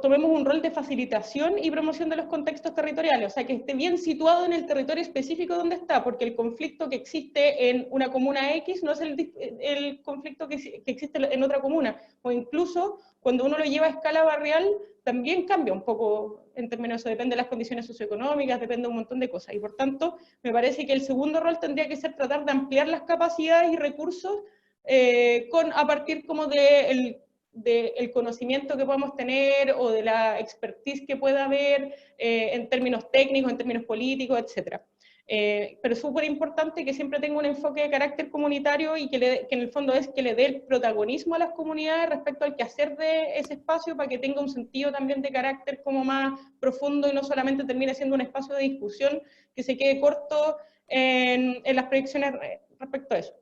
tomemos un rol de facilitación y promoción de los contextos territoriales, o sea, que esté bien situado en el territorio específico donde está, porque el conflicto que existe en una comuna X no es el conflicto que existe en otra comuna, o incluso cuando uno lo lleva a escala barrial, también cambia un poco en términos de eso, depende de las condiciones socioeconómicas, depende de un montón de cosas, y por tanto, me parece que el segundo rol tendría que ser tratar de ampliar las capacidades y recursos a partir como del conocimiento que podemos tener o de la expertise que pueda haber en términos técnicos, en términos políticos, etc. Pero es súper importante que siempre tenga un enfoque de carácter comunitario y que en el fondo es que le dé el protagonismo a las comunidades respecto al quehacer de ese espacio, para que tenga un sentido también de carácter como más profundo y no solamente termine siendo un espacio de discusión que se quede corto en las proyecciones respecto a eso.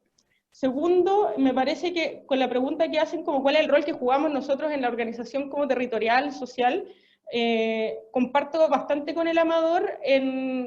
Segundo, me parece que con la pregunta que hacen, como cuál es el rol que jugamos nosotros en la organización como territorial, social, comparto bastante con el Amador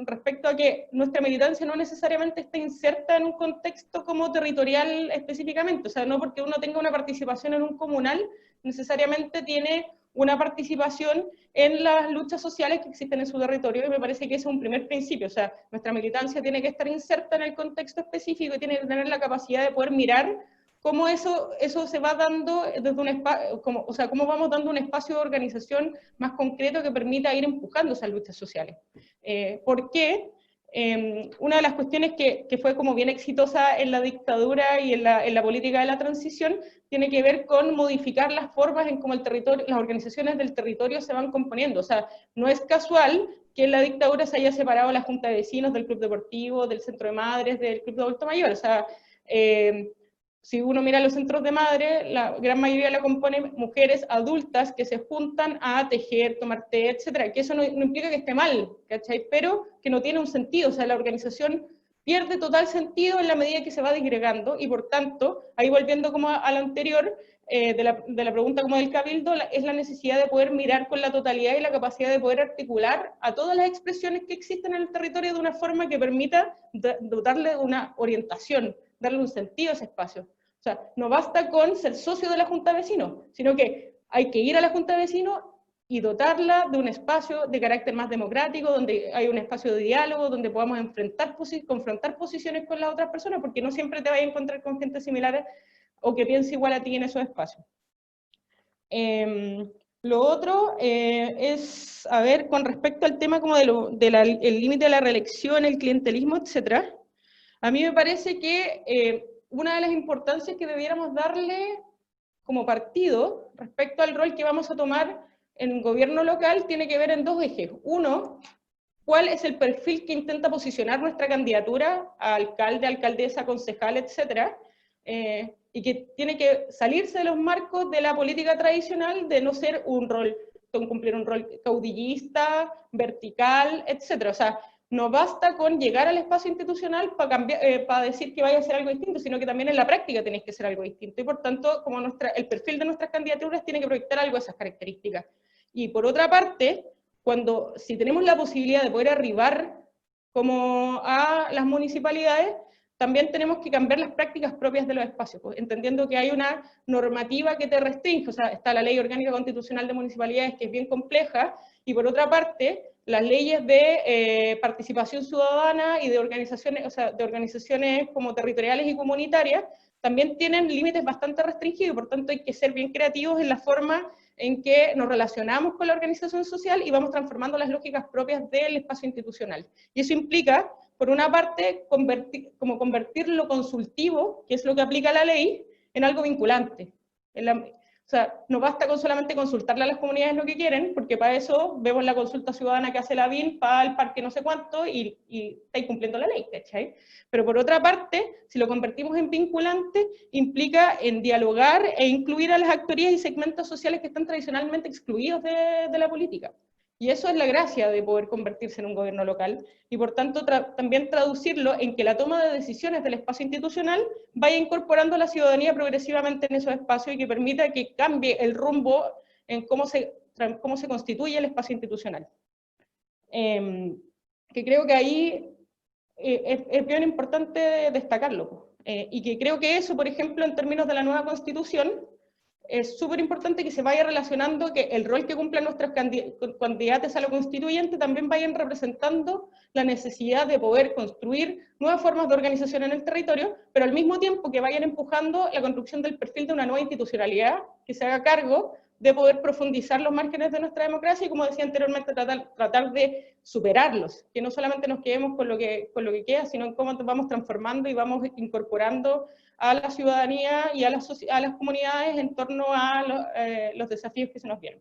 respecto a que nuestra militancia no necesariamente está inserta en un contexto como territorial específicamente, o sea, no porque uno tenga una participación en un comunal, necesariamente tiene una participación en las luchas sociales que existen en su territorio, y me parece que ese es un primer principio, o sea, nuestra militancia tiene que estar inserta en el contexto específico y tiene que tener la capacidad de poder mirar cómo eso se va dando desde un espacio, o sea, cómo vamos dando un espacio de organización más concreto que permita ir empujando esas luchas sociales. ¿Por qué? Una de las cuestiones que fue como bien exitosa en la dictadura y en la política de la transición tiene que ver con modificar las formas en cómo el territorio, las organizaciones del territorio se van componiendo. O sea, no es casual que en la dictadura se haya separado la Junta de Vecinos del Club Deportivo, del Centro de Madres, del Club de Adulto Mayor. O sea, si uno mira los centros de madre, la gran mayoría la componen mujeres adultas que se juntan a tejer, tomar té, etcétera. Que eso no implica que esté mal, ¿cachai? Pero que no tiene un sentido. O sea, la organización pierde total sentido en la medida que se va disgregando, y por tanto, ahí volviendo como a lo anterior, de la pregunta como del Cabildo, es la necesidad de poder mirar con la totalidad y la capacidad de poder articular a todas las expresiones que existen en el territorio de una forma que permita dotarle de una orientación, darle un sentido a ese espacio. O sea, no basta con ser socio de la Junta de Vecinos, sino que hay que ir a la Junta de Vecinos y dotarla de un espacio de carácter más democrático, donde hay un espacio de diálogo, donde podamos confrontar posiciones con las otras personas, porque no siempre te vas a encontrar con gente similar o que piense igual a ti en esos espacios. Lo otro es, a ver, con respecto al tema como el límite de la reelección, el clientelismo, etc. A mí me parece que una de las importancias que debiéramos darle como partido respecto al rol que vamos a tomar en gobierno local tiene que ver en dos ejes. Uno, cuál es el perfil que intenta posicionar nuestra candidatura a alcalde, alcaldesa, concejal, etcétera, y que tiene que salirse de los marcos de la política tradicional de no ser un rol, cumplir un rol caudillista, vertical, etcétera. O sea, no basta con llegar al espacio institucional para decir que vaya a ser algo distinto, sino que también en la práctica tenéis que ser algo distinto. Y por tanto, como el perfil de nuestras candidaturas tiene que proyectar algo de esas características. Y por otra parte, si tenemos la posibilidad de poder arribar como a las municipalidades, también tenemos que cambiar las prácticas propias de los espacios, pues, entendiendo que hay una normativa que te restringe. O sea, está la Ley Orgánica Constitucional de Municipalidades, que es bien compleja, y por otra parte, las leyes de participación ciudadana y de organizaciones, o sea, de organizaciones como territoriales y comunitarias, también tienen límites bastante restringidos, y por tanto hay que ser bien creativos en la forma en que nos relacionamos con la organización social y vamos transformando las lógicas propias del espacio institucional. Y eso implica, por una parte, convertir lo consultivo, que es lo que aplica la ley, en algo vinculante. O sea, no basta con solamente consultarle a las comunidades lo que quieren, porque para eso vemos la consulta ciudadana que hace la BIN para el parque no sé cuánto y está cumpliendo la ley, ¿cachai? Pero por otra parte, si lo convertimos en vinculante, implica en dialogar e incluir a las actorías y segmentos sociales que están tradicionalmente excluidos de la política. Y eso es la gracia de poder convertirse en un gobierno local, y por tanto también traducirlo en que la toma de decisiones del espacio institucional vaya incorporando a la ciudadanía progresivamente en esos espacios y que permita que cambie el rumbo en cómo se constituye el espacio institucional. Que creo que ahí es bien importante destacarlo. Y que creo que eso, por ejemplo, en términos de la nueva Constitución, es súper importante que se vaya relacionando, que el rol que cumplan nuestros candidatos a lo constituyente también vayan representando la necesidad de poder construir nuevas formas de organización en el territorio, pero al mismo tiempo que vayan empujando la construcción del perfil de una nueva institucionalidad que se haga cargo de poder profundizar los márgenes de nuestra democracia y, como decía anteriormente, tratar de superarlos, que no solamente nos quedemos con lo que queda, sino en cómo vamos transformando y vamos incorporando a la ciudadanía y a las comunidades en torno a los desafíos que se nos vienen.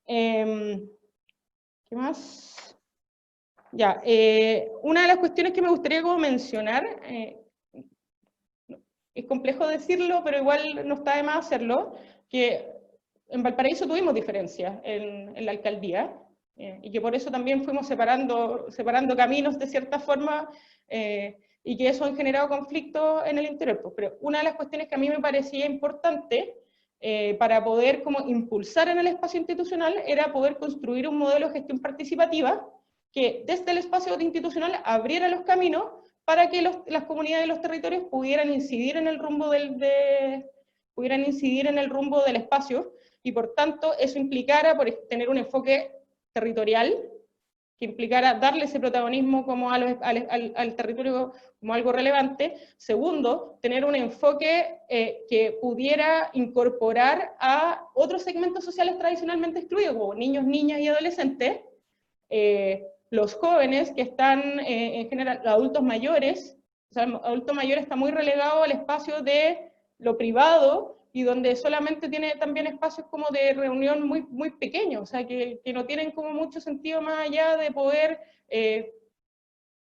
¿Qué más? Ya, una de las cuestiones que me gustaría como mencionar, es complejo decirlo, pero igual no está de más hacerlo, que en Valparaíso tuvimos diferencias en la alcaldía, y que por eso también fuimos separando caminos de cierta forma, y que eso ha generado conflictos en el interior. Pero una de las cuestiones que a mí me parecía importante para poder como impulsar en el espacio institucional era poder construir un modelo de gestión participativa que desde el espacio institucional abriera los caminos para que las comunidades y los territorios pudieran incidir en el rumbo del espacio, y por tanto eso implicara tener un enfoque territorial que implicara darle ese protagonismo como al territorio como algo relevante. Segundo, tener un enfoque que pudiera incorporar a otros segmentos sociales tradicionalmente excluidos, como niños, niñas y adolescentes, los jóvenes que están en general, los adultos mayores. O sea, el adulto mayor está muy relegado al espacio de lo privado, y donde solamente tiene también espacios como de reunión muy, muy pequeños, o sea, que no tienen como mucho sentido más allá de poder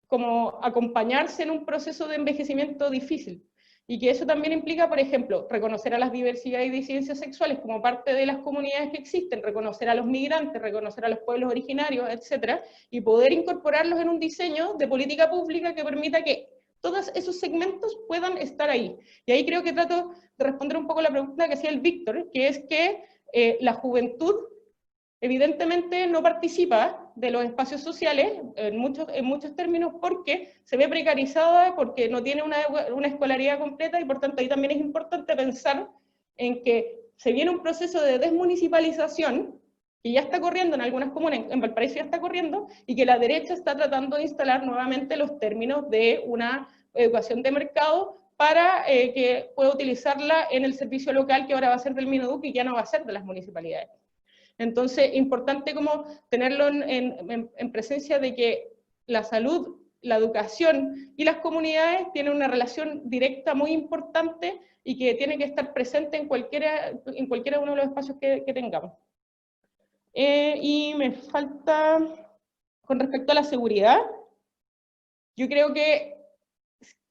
como acompañarse en un proceso de envejecimiento difícil. Y que eso también implica, por ejemplo, reconocer a las diversidades y disidencias sexuales como parte de las comunidades que existen, reconocer a los migrantes, reconocer a los pueblos originarios, etcétera, y poder incorporarlos en un diseño de política pública que permita que todos esos segmentos puedan estar ahí. Y ahí creo que trato de responder un poco la pregunta que hacía el Víctor, que es que la juventud evidentemente no participa de los espacios sociales en muchos términos, porque se ve precarizada, porque no tiene una escolaridad completa, y por tanto ahí también es importante pensar en que se viene un proceso de desmunicipalización que ya está corriendo en algunas comunas, en Valparaíso ya está corriendo, y que la derecha está tratando de instalar nuevamente los términos de una educación de mercado para que pueda utilizarla en el servicio local, que ahora va a ser del Mineduc y ya no va a ser de las municipalidades. Entonces, importante como tenerlo en presencia de que la salud, la educación y las comunidades tienen una relación directa muy importante y que tiene que estar presente en cualquiera uno de los espacios que tengamos. Y me falta, con respecto a la seguridad, yo creo que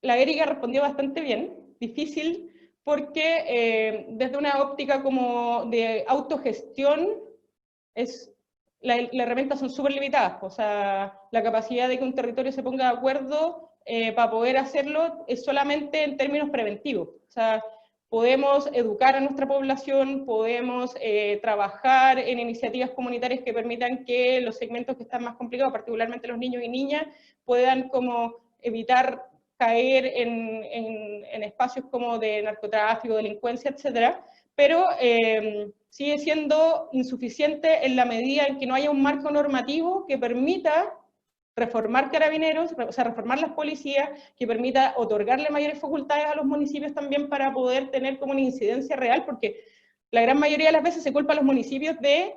la Erika respondió bastante bien, difícil, porque desde una óptica como de autogestión, las herramientas son súper limitadas. O sea, la capacidad de que un territorio se ponga de acuerdo para poder hacerlo es solamente en términos preventivos. O sea, podemos educar a nuestra población, podemos trabajar en iniciativas comunitarias que permitan que los segmentos que están más complicados, particularmente los niños y niñas, puedan como evitar caer en espacios como de narcotráfico, delincuencia, etcétera, pero sigue siendo insuficiente en la medida en que no haya un marco normativo que permita reformar carabineros, o sea, reformar las policías, que permita otorgarle mayores facultades a los municipios también para poder tener como una incidencia real, porque la gran mayoría de las veces se culpa a los municipios de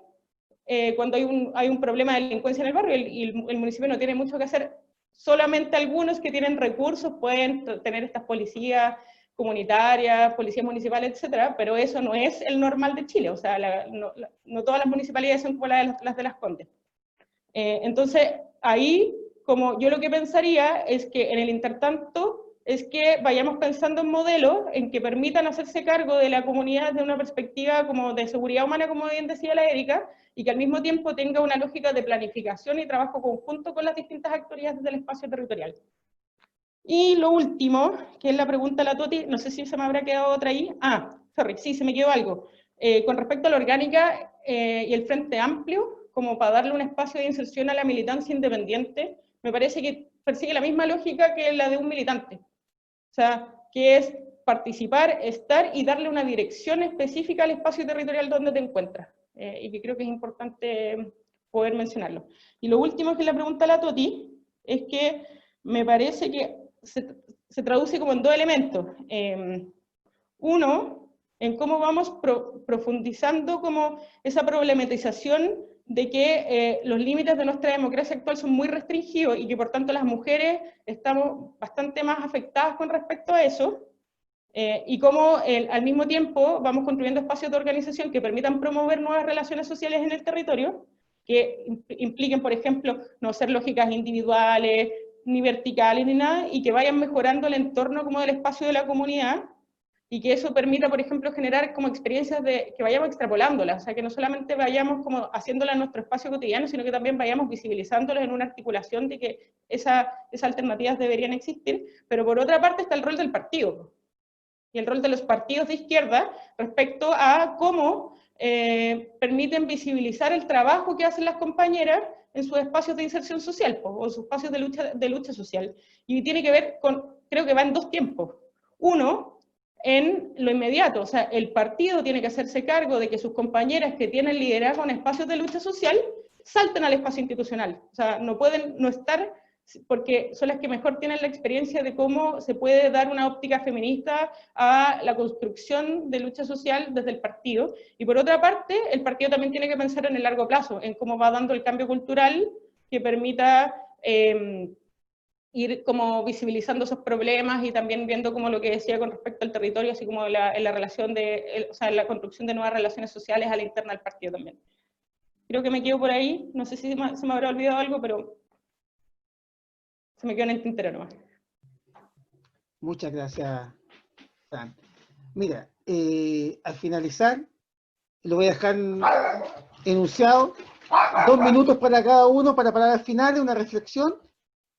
cuando hay un problema de delincuencia en el barrio, y el municipio no tiene mucho que hacer. Solamente algunos que tienen recursos pueden tener estas policías comunitarias, policías municipales, etcétera, pero eso no es el normal de Chile. O sea, no todas las municipalidades son como las de Las Condes. Entonces, ahí, como yo lo que pensaría es que en el intertanto, es que vayamos pensando en modelos en que permitan hacerse cargo de la comunidad desde una perspectiva como de seguridad humana, como bien decía la Erika, y que al mismo tiempo tenga una lógica de planificación y trabajo conjunto con las distintas autoridades del espacio territorial. Y lo último, que es la pregunta de la Toti, no sé si se me habrá quedado otra ahí. Sí, se me quedó algo. Con respecto a la orgánica y el Frente Amplio, como para darle un espacio de inserción a la militancia independiente, me parece que persigue la misma lógica que la de un militante. O sea, que es participar, estar y darle una dirección específica al espacio territorial donde te encuentras. Y que creo que es importante poder mencionarlo. Y lo último que le pregunta a la Toti es que me parece que se traduce como en dos elementos. Uno, en cómo vamos profundizando como esa problematización de que los límites de nuestra democracia actual son muy restringidos y que por tanto las mujeres estamos bastante más afectadas con respecto a eso, y cómo al mismo tiempo vamos construyendo espacios de organización que permitan promover nuevas relaciones sociales en el territorio, que impliquen, por ejemplo, no ser lógicas individuales, ni verticales, ni nada, y que vayan mejorando el entorno como del espacio de la comunidad, y que eso permita, por ejemplo, generar como experiencias que vayamos extrapolándolas, o sea, que no solamente vayamos como haciéndolas en nuestro espacio cotidiano, sino que también vayamos visibilizándolas en una articulación de que esas alternativas deberían existir. Pero por otra parte está el rol del partido, y el rol de los partidos de izquierda respecto a cómo permiten visibilizar el trabajo que hacen las compañeras en sus espacios de inserción social, o sus espacios de lucha social. Y tiene que ver con, creo que va en dos tiempos. Uno, en lo inmediato, o sea, el partido tiene que hacerse cargo de que sus compañeras que tienen liderazgo en espacios de lucha social salten al espacio institucional. O sea, no pueden no estar, porque son las que mejor tienen la experiencia de cómo se puede dar una óptica feminista a la construcción de lucha social desde el partido. Y por otra parte, el partido también tiene que pensar en el largo plazo, en cómo va dando el cambio cultural que permita ir como visibilizando esos problemas y también viendo como lo que decía con respecto al territorio, así como en la relación o sea, en la construcción de nuevas relaciones sociales a la interna del partido también. Creo que me quedo por ahí, no sé si se me habrá olvidado algo, pero se me quedó en el tintero nomás. Muchas gracias, Fran. Mira, al finalizar, lo voy a dejar enunciado, 2 minutos para cada uno para parar al final, una reflexión,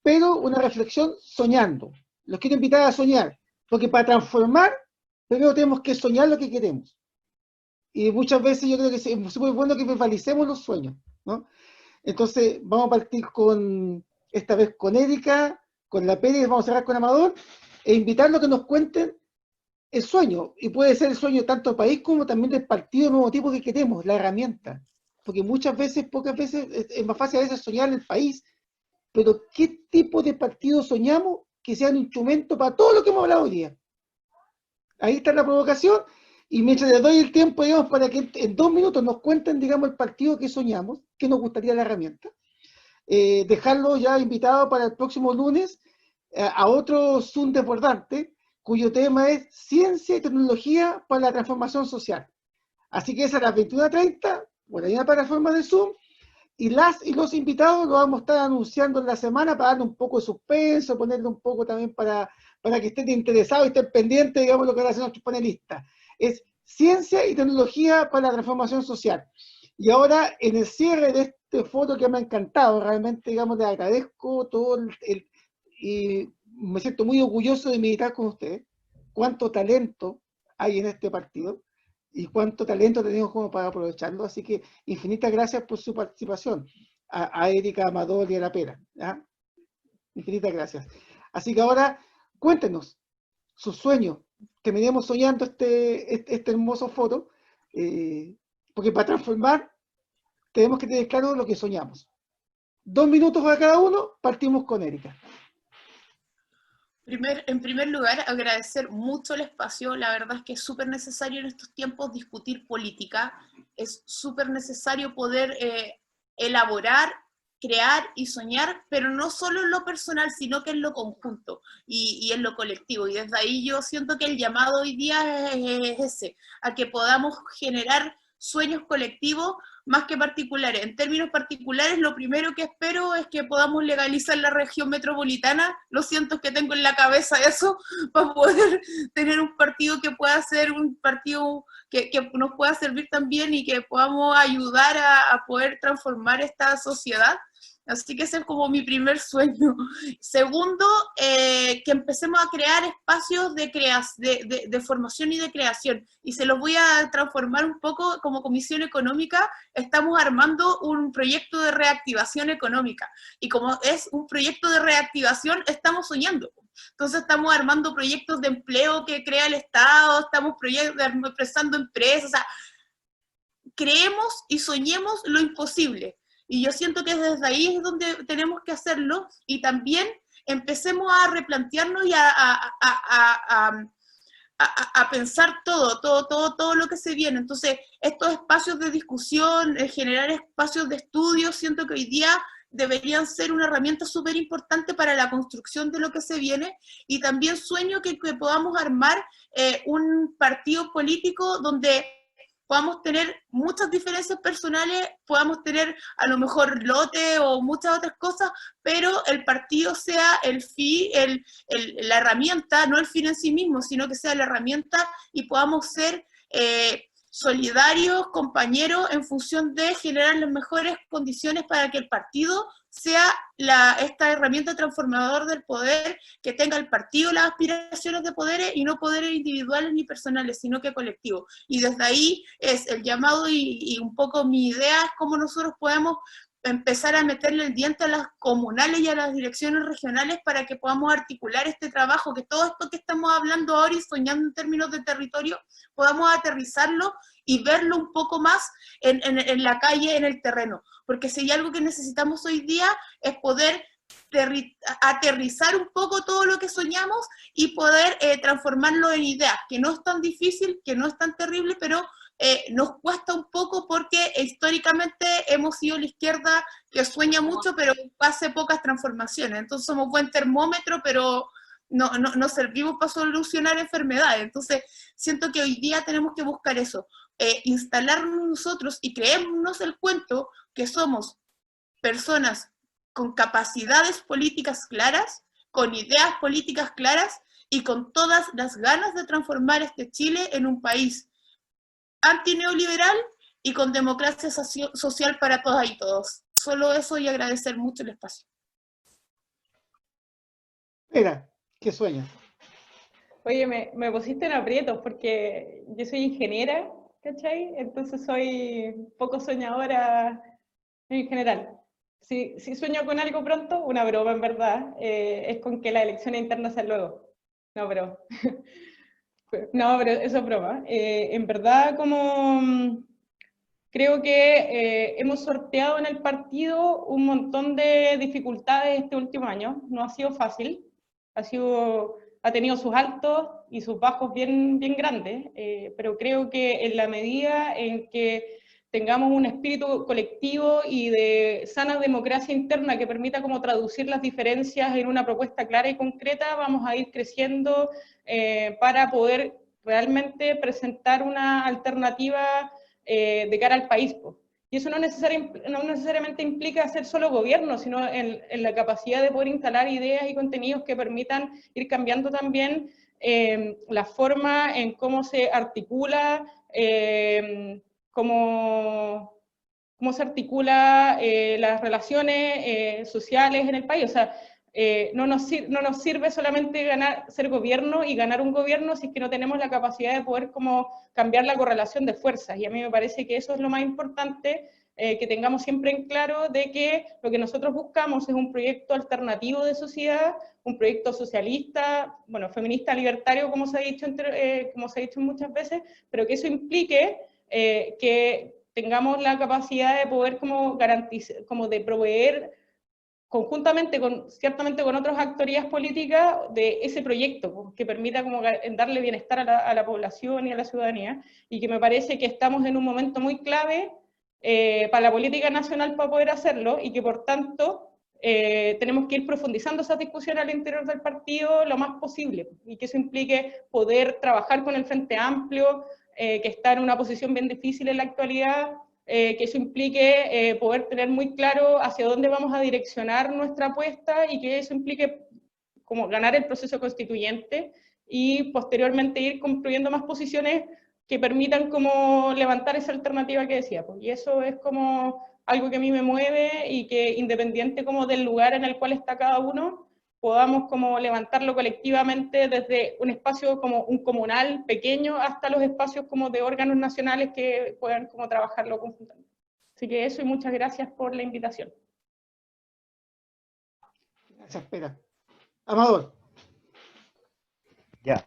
pero una reflexión soñando. Los quiero invitar a soñar, porque para transformar, primero tenemos que soñar lo que queremos. Y muchas veces yo creo que es muy bueno que verbalicemos los sueños, ¿no? Entonces, vamos a partir esta vez con Erika, con la Pérez, vamos a cerrar con Amador, e invitarlos a que nos cuenten el sueño, y puede ser el sueño tanto del país como también del partido del nuevo tipo que queremos, la herramienta. Porque muchas veces, pocas veces, es más fácil a veces soñar en el país, pero ¿qué tipo de partido soñamos que sea un instrumento para todo lo que hemos hablado hoy día? Ahí está la provocación, y mientras les doy el tiempo, digamos, para que en 2 minutos nos cuenten, digamos, el partido que soñamos, que nos gustaría la herramienta, dejarlo ya invitado para el próximo lunes a otro Zoom desbordante, cuyo tema es Ciencia y Tecnología para la Transformación Social. Así que es a las 21:30, por ahí en la plataforma de Zoom, y las y los invitados lo vamos a estar anunciando en la semana para darle un poco de suspenso, ponerle un poco también para que estén interesados y estén pendientes, digamos, lo que van a hacer nuestros panelistas. Es Ciencia y Tecnología para la Transformación Social. Y ahora, en el cierre de este foro que me ha encantado, realmente, digamos, le agradezco todo y me siento muy orgulloso de militar con ustedes. Cuánto talento hay en este partido y cuánto talento tenemos como para aprovecharlo. Así que infinitas gracias por su participación a Erika, a Amador y a la Pera. ¿Ya? Infinitas gracias. Así que ahora, cuéntenos sus sueños, que venimos soñando este hermoso foro, porque para transformar tenemos que tener claro lo que soñamos. 2 minutos para cada uno, partimos con Erika. En primer lugar, agradecer mucho el espacio. La verdad es que es súper necesario en estos tiempos discutir política. Es súper necesario poder elaborar, crear y soñar, pero no solo en lo personal, sino que en lo conjunto y en lo colectivo. Y desde ahí yo siento que el llamado hoy día es ese, a que podamos generar sueños colectivos más que particulares. En términos particulares, lo primero que espero es que podamos legalizar la región metropolitana. Lo siento, es que tengo en la cabeza eso, para poder tener un partido que pueda ser un partido que nos pueda servir también y que podamos ayudar a poder transformar esta sociedad. Así que ese es como mi primer sueño. Segundo, que empecemos a crear espacios de formación y de creación. Y se los voy a transformar un poco como Comisión Económica. Estamos armando un proyecto de reactivación económica. Y como es un proyecto de reactivación, estamos soñando. Entonces estamos armando proyectos de empleo que crea el Estado, estamos expresando empresas. O sea, creemos y soñemos lo imposible. Y yo siento que desde ahí es donde tenemos que hacerlo, y también empecemos a replantearnos y a pensar todo lo que se viene. Entonces, estos espacios de discusión, generar espacios de estudio, siento que hoy día deberían ser una herramienta súper importante para la construcción de lo que se viene, y también sueño que podamos armar un partido político donde podamos tener muchas diferencias personales, podamos tener a lo mejor lote o muchas otras cosas, pero el partido sea la herramienta, no el fin en sí mismo, sino que sea la herramienta, y podamos ser solidarios, compañeros, en función de generar las mejores condiciones para que el partido sea esta herramienta transformadora del poder, que tenga el partido las aspiraciones de poderes, y no poderes individuales ni personales, sino que colectivos. Y desde ahí es el llamado, y un poco mi idea es cómo nosotros podemos empezar a meterle el diente a las comunales y a las direcciones regionales para que podamos articular este trabajo, que todo esto que estamos hablando ahora y soñando en términos de territorio, podamos aterrizarlo y verlo un poco más en la calle, en el terreno. Porque si hay algo que necesitamos hoy día es poder aterrizar un poco todo lo que soñamos y poder transformarlo en ideas, que no es tan difícil, que no es tan terrible, pero nos cuesta un poco porque históricamente hemos sido la izquierda que sueña mucho, pero hace pocas transformaciones. Entonces somos buen termómetro, pero no servimos para solucionar enfermedades. Entonces siento que hoy día tenemos que buscar eso, instalarnos nosotros y creernos el cuento que somos personas con capacidades políticas claras, con ideas políticas claras y con todas las ganas de transformar este Chile en un país antineoliberal y con democracia social para todas y todos. Solo eso, y agradecer mucho el espacio. Mira, qué sueño. Oye, me pusiste en aprietos porque yo soy ingeniera, ¿cachai? Entonces soy un poco soñadora en general. Si sueño con algo pronto, una broma en verdad, es con que las elecciones internas sean luego. No, pero no, pero eso es broma. En verdad, como creo que hemos sorteado en el partido un montón de dificultades este último año. No ha sido fácil, ha tenido sus altos y sus bajos bien grandes, pero creo que en la medida en que tengamos un espíritu colectivo y de sana democracia interna que permita como traducir las diferencias en una propuesta clara y concreta, vamos a ir creciendo para poder realmente presentar una alternativa de cara al país. Y eso no necesariamente implica hacer solo gobierno, sino en la capacidad de poder instalar ideas y contenidos que permitan ir cambiando también la forma en cómo se articula, cómo se articula las relaciones sociales en el país. O sea, no nos sirve solamente ser gobierno y ganar un gobierno si es que no tenemos la capacidad de poder como cambiar la correlación de fuerzas. Y a mí me parece que eso es lo más importante, que tengamos siempre en claro de que lo que nosotros buscamos es un proyecto alternativo de sociedad, un proyecto socialista, bueno, feminista, libertario, como se ha dicho muchas veces, pero que eso implique que tengamos la capacidad de poder como garantizar, como de proveer conjuntamente ciertamente con otras actorías políticas de ese proyecto, que permita como darle bienestar a la población y a la ciudadanía, y que me parece que estamos en un momento muy clave para la política nacional para poder hacerlo, y que por tanto tenemos que ir profundizando esas discusiones al interior del partido lo más posible, y que eso implique poder trabajar con el Frente Amplio, que está en una posición bien difícil en la actualidad, que eso implique poder tener muy claro hacia dónde vamos a direccionar nuestra apuesta, y que eso implique como ganar el proceso constituyente y posteriormente ir construyendo más posiciones que permitan como levantar esa alternativa que decía. Pues, y eso es como algo que a mí me mueve, y que independiente como del lugar en el cual está cada uno, podamos como levantarlo colectivamente desde un espacio como un comunal pequeño hasta los espacios como de órganos nacionales que puedan como trabajarlo conjuntamente. Así que eso, y muchas gracias por la invitación. Gracias, espera. Amador. Ya.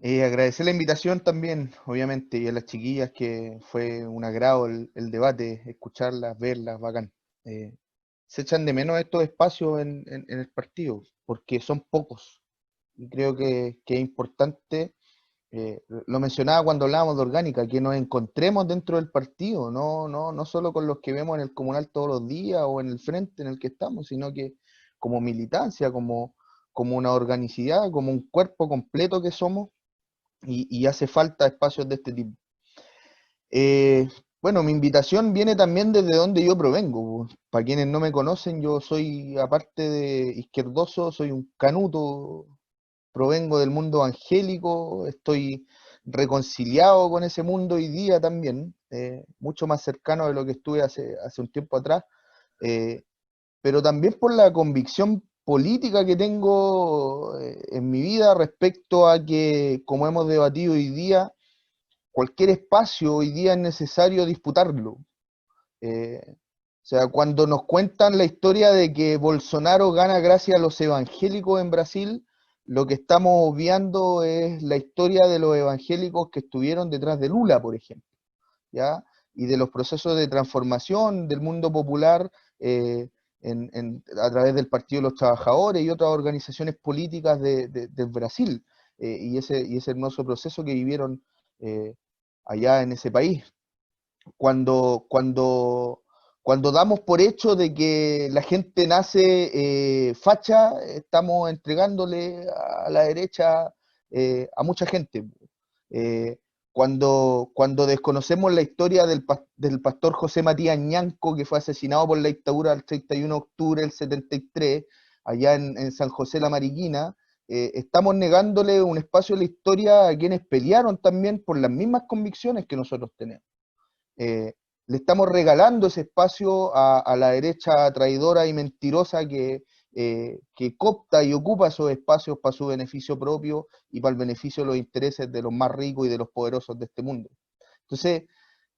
Agradecer la invitación también, obviamente, y a las chiquillas, que fue un agrado el debate, escucharlas, verlas, bacán. Se echan de menos estos espacios en el partido, porque son pocos. Y creo que es importante, lo mencionaba cuando hablábamos de orgánica, que nos encontremos dentro del partido, no solo con los que vemos en el comunal todos los días o en el frente en el que estamos, sino que como militancia, como una organicidad, como un cuerpo completo que somos, y hace falta espacios de este tipo. Bueno, mi invitación viene también desde donde yo provengo. Para quienes no me conocen, yo soy, aparte de izquierdoso, soy un canuto, provengo del mundo angélico, estoy reconciliado con ese mundo hoy día también, mucho más cercano de lo que estuve hace un tiempo atrás, pero también por la convicción política que tengo en mi vida respecto a que, como hemos debatido hoy día, cualquier espacio hoy día es necesario disputarlo. O sea, cuando nos cuentan la historia de que Bolsonaro gana gracias a los evangélicos en Brasil, lo que estamos obviando es la historia de los evangélicos que estuvieron detrás de Lula, por ejemplo, ¿ya? Y de los procesos de transformación del mundo popular a través del Partido de los Trabajadores y otras organizaciones políticas del Brasil, y ese hermoso proceso que vivieron allá en ese país. Cuando damos por hecho de que la gente nace facha, estamos entregándole a la derecha a mucha gente. Cuando desconocemos la historia del pastor José Matías Ñanco, que fue asesinado por la dictadura el 31 de octubre del 73, allá en San José la Mariquina, estamos negándole un espacio de la historia a quienes pelearon también por las mismas convicciones que nosotros tenemos. Le estamos regalando ese espacio a la derecha traidora y mentirosa que coopta y ocupa esos espacios para su beneficio propio y para el beneficio de los intereses de los más ricos y de los poderosos de este mundo. Entonces,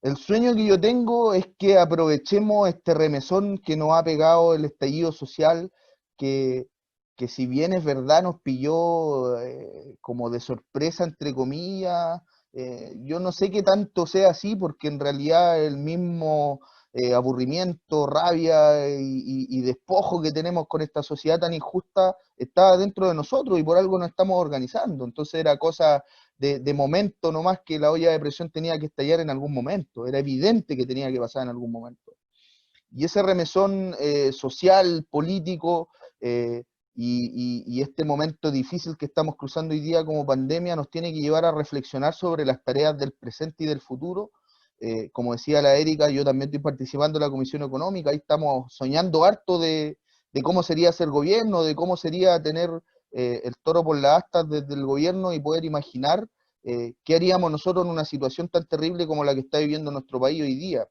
el sueño que yo tengo es que aprovechemos este remesón que nos ha pegado el estallido social, que si bien es verdad nos pilló como de sorpresa, entre comillas. Yo no sé qué tanto sea así, porque en realidad el mismo aburrimiento, rabia y despojo que tenemos con esta sociedad tan injusta está dentro de nosotros y por algo nos estamos organizando. Entonces era cosa de momento nomás, que la olla de presión tenía que estallar en algún momento, era evidente que tenía que pasar en algún momento. Y ese remesón social, político, y este momento difícil que estamos cruzando hoy día como pandemia nos tiene que llevar a reflexionar sobre las tareas del presente y del futuro. Como decía la Erika, yo también estoy participando en la Comisión Económica, ahí estamos soñando harto de cómo sería ser gobierno, de cómo sería tener el toro por las astas desde el gobierno y poder imaginar qué haríamos nosotros en una situación tan terrible como la que está viviendo nuestro país hoy día.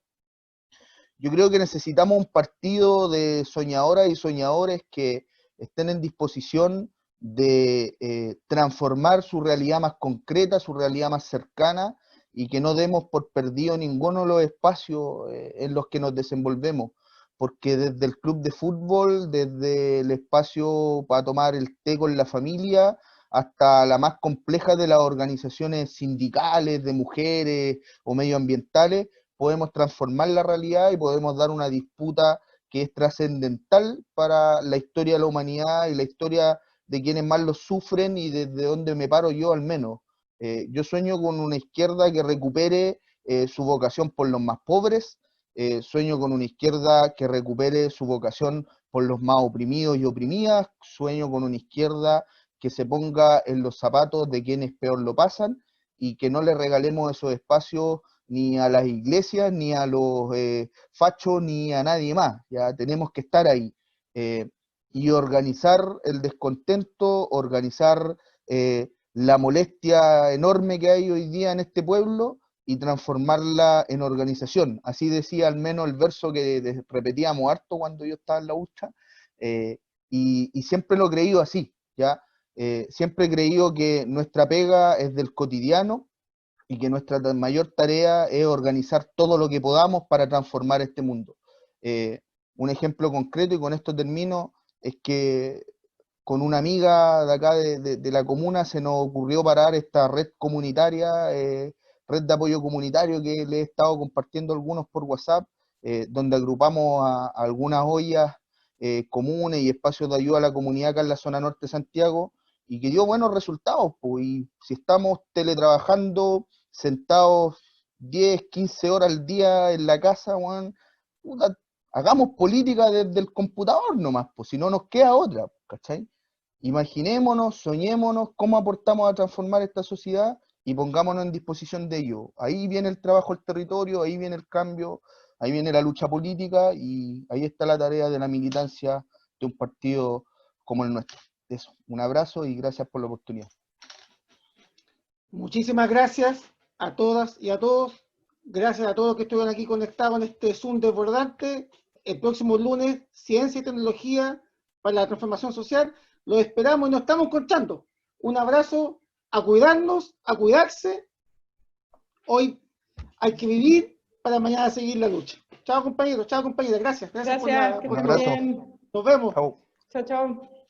Yo creo que necesitamos un partido de soñadoras y soñadores que estén en disposición de transformar su realidad más concreta, su realidad más cercana, y que no demos por perdido ninguno de los espacios en los que nos desenvolvemos, porque desde el club de fútbol, desde el espacio para tomar el té con la familia, hasta la más compleja de las organizaciones sindicales, de mujeres o medioambientales, podemos transformar la realidad y podemos dar una disputa que es trascendental para la historia de la humanidad y la historia de quienes más lo sufren, y desde donde me paro yo al menos. Yo sueño con una izquierda que recupere su vocación por los más pobres, sueño con una izquierda que recupere su vocación por los más oprimidos y oprimidas, sueño con una izquierda que se ponga en los zapatos de quienes peor lo pasan y que no le regalemos esos espacios ni a las iglesias, ni a los fachos, ni a nadie más. Ya tenemos que estar ahí y organizar el descontento, organizar la molestia enorme que hay hoy día en este pueblo y transformarla en organización. Así decía al menos el verso que repetíamos harto cuando yo estaba en la UCHA, y siempre lo he creído así, ¿ya? Siempre he creído que nuestra pega es del cotidiano y que nuestra mayor tarea es organizar todo lo que podamos para transformar este mundo. Un ejemplo concreto, y con esto termino, es que con una amiga de acá de la comuna se nos ocurrió parar esta red comunitaria, red de apoyo comunitario que le he estado compartiendo algunos por WhatsApp, donde agrupamos a algunas ollas comunes y espacios de ayuda a la comunidad acá en la zona norte de Santiago, y que dio buenos resultados, pues. Y si estamos teletrabajando, sentados 10, 15 horas al día en la casa, bueno, puta, hagamos política desde el computador nomás, pues, si no nos queda otra, ¿cachai? Imaginémonos, soñémonos cómo aportamos a transformar esta sociedad y pongámonos en disposición de ello. Ahí viene el trabajo del territorio, ahí viene el cambio, ahí viene la lucha política, y ahí está la tarea de la militancia de un partido como el nuestro. Eso, un abrazo y gracias por la oportunidad. Muchísimas gracias a todas y a todos. Gracias a todos que estuvieron aquí conectados en este Zoom desbordante. El próximo lunes, Ciencia y Tecnología para la Transformación Social. Los esperamos y nos estamos encontrando. Un abrazo, a cuidarnos, a cuidarse. Hoy hay que vivir para mañana seguir la lucha. Chao compañeros, chao compañeras. Gracias. Gracias, que Un abrazo. estén bien. Nos vemos. Chao. Chao, chao.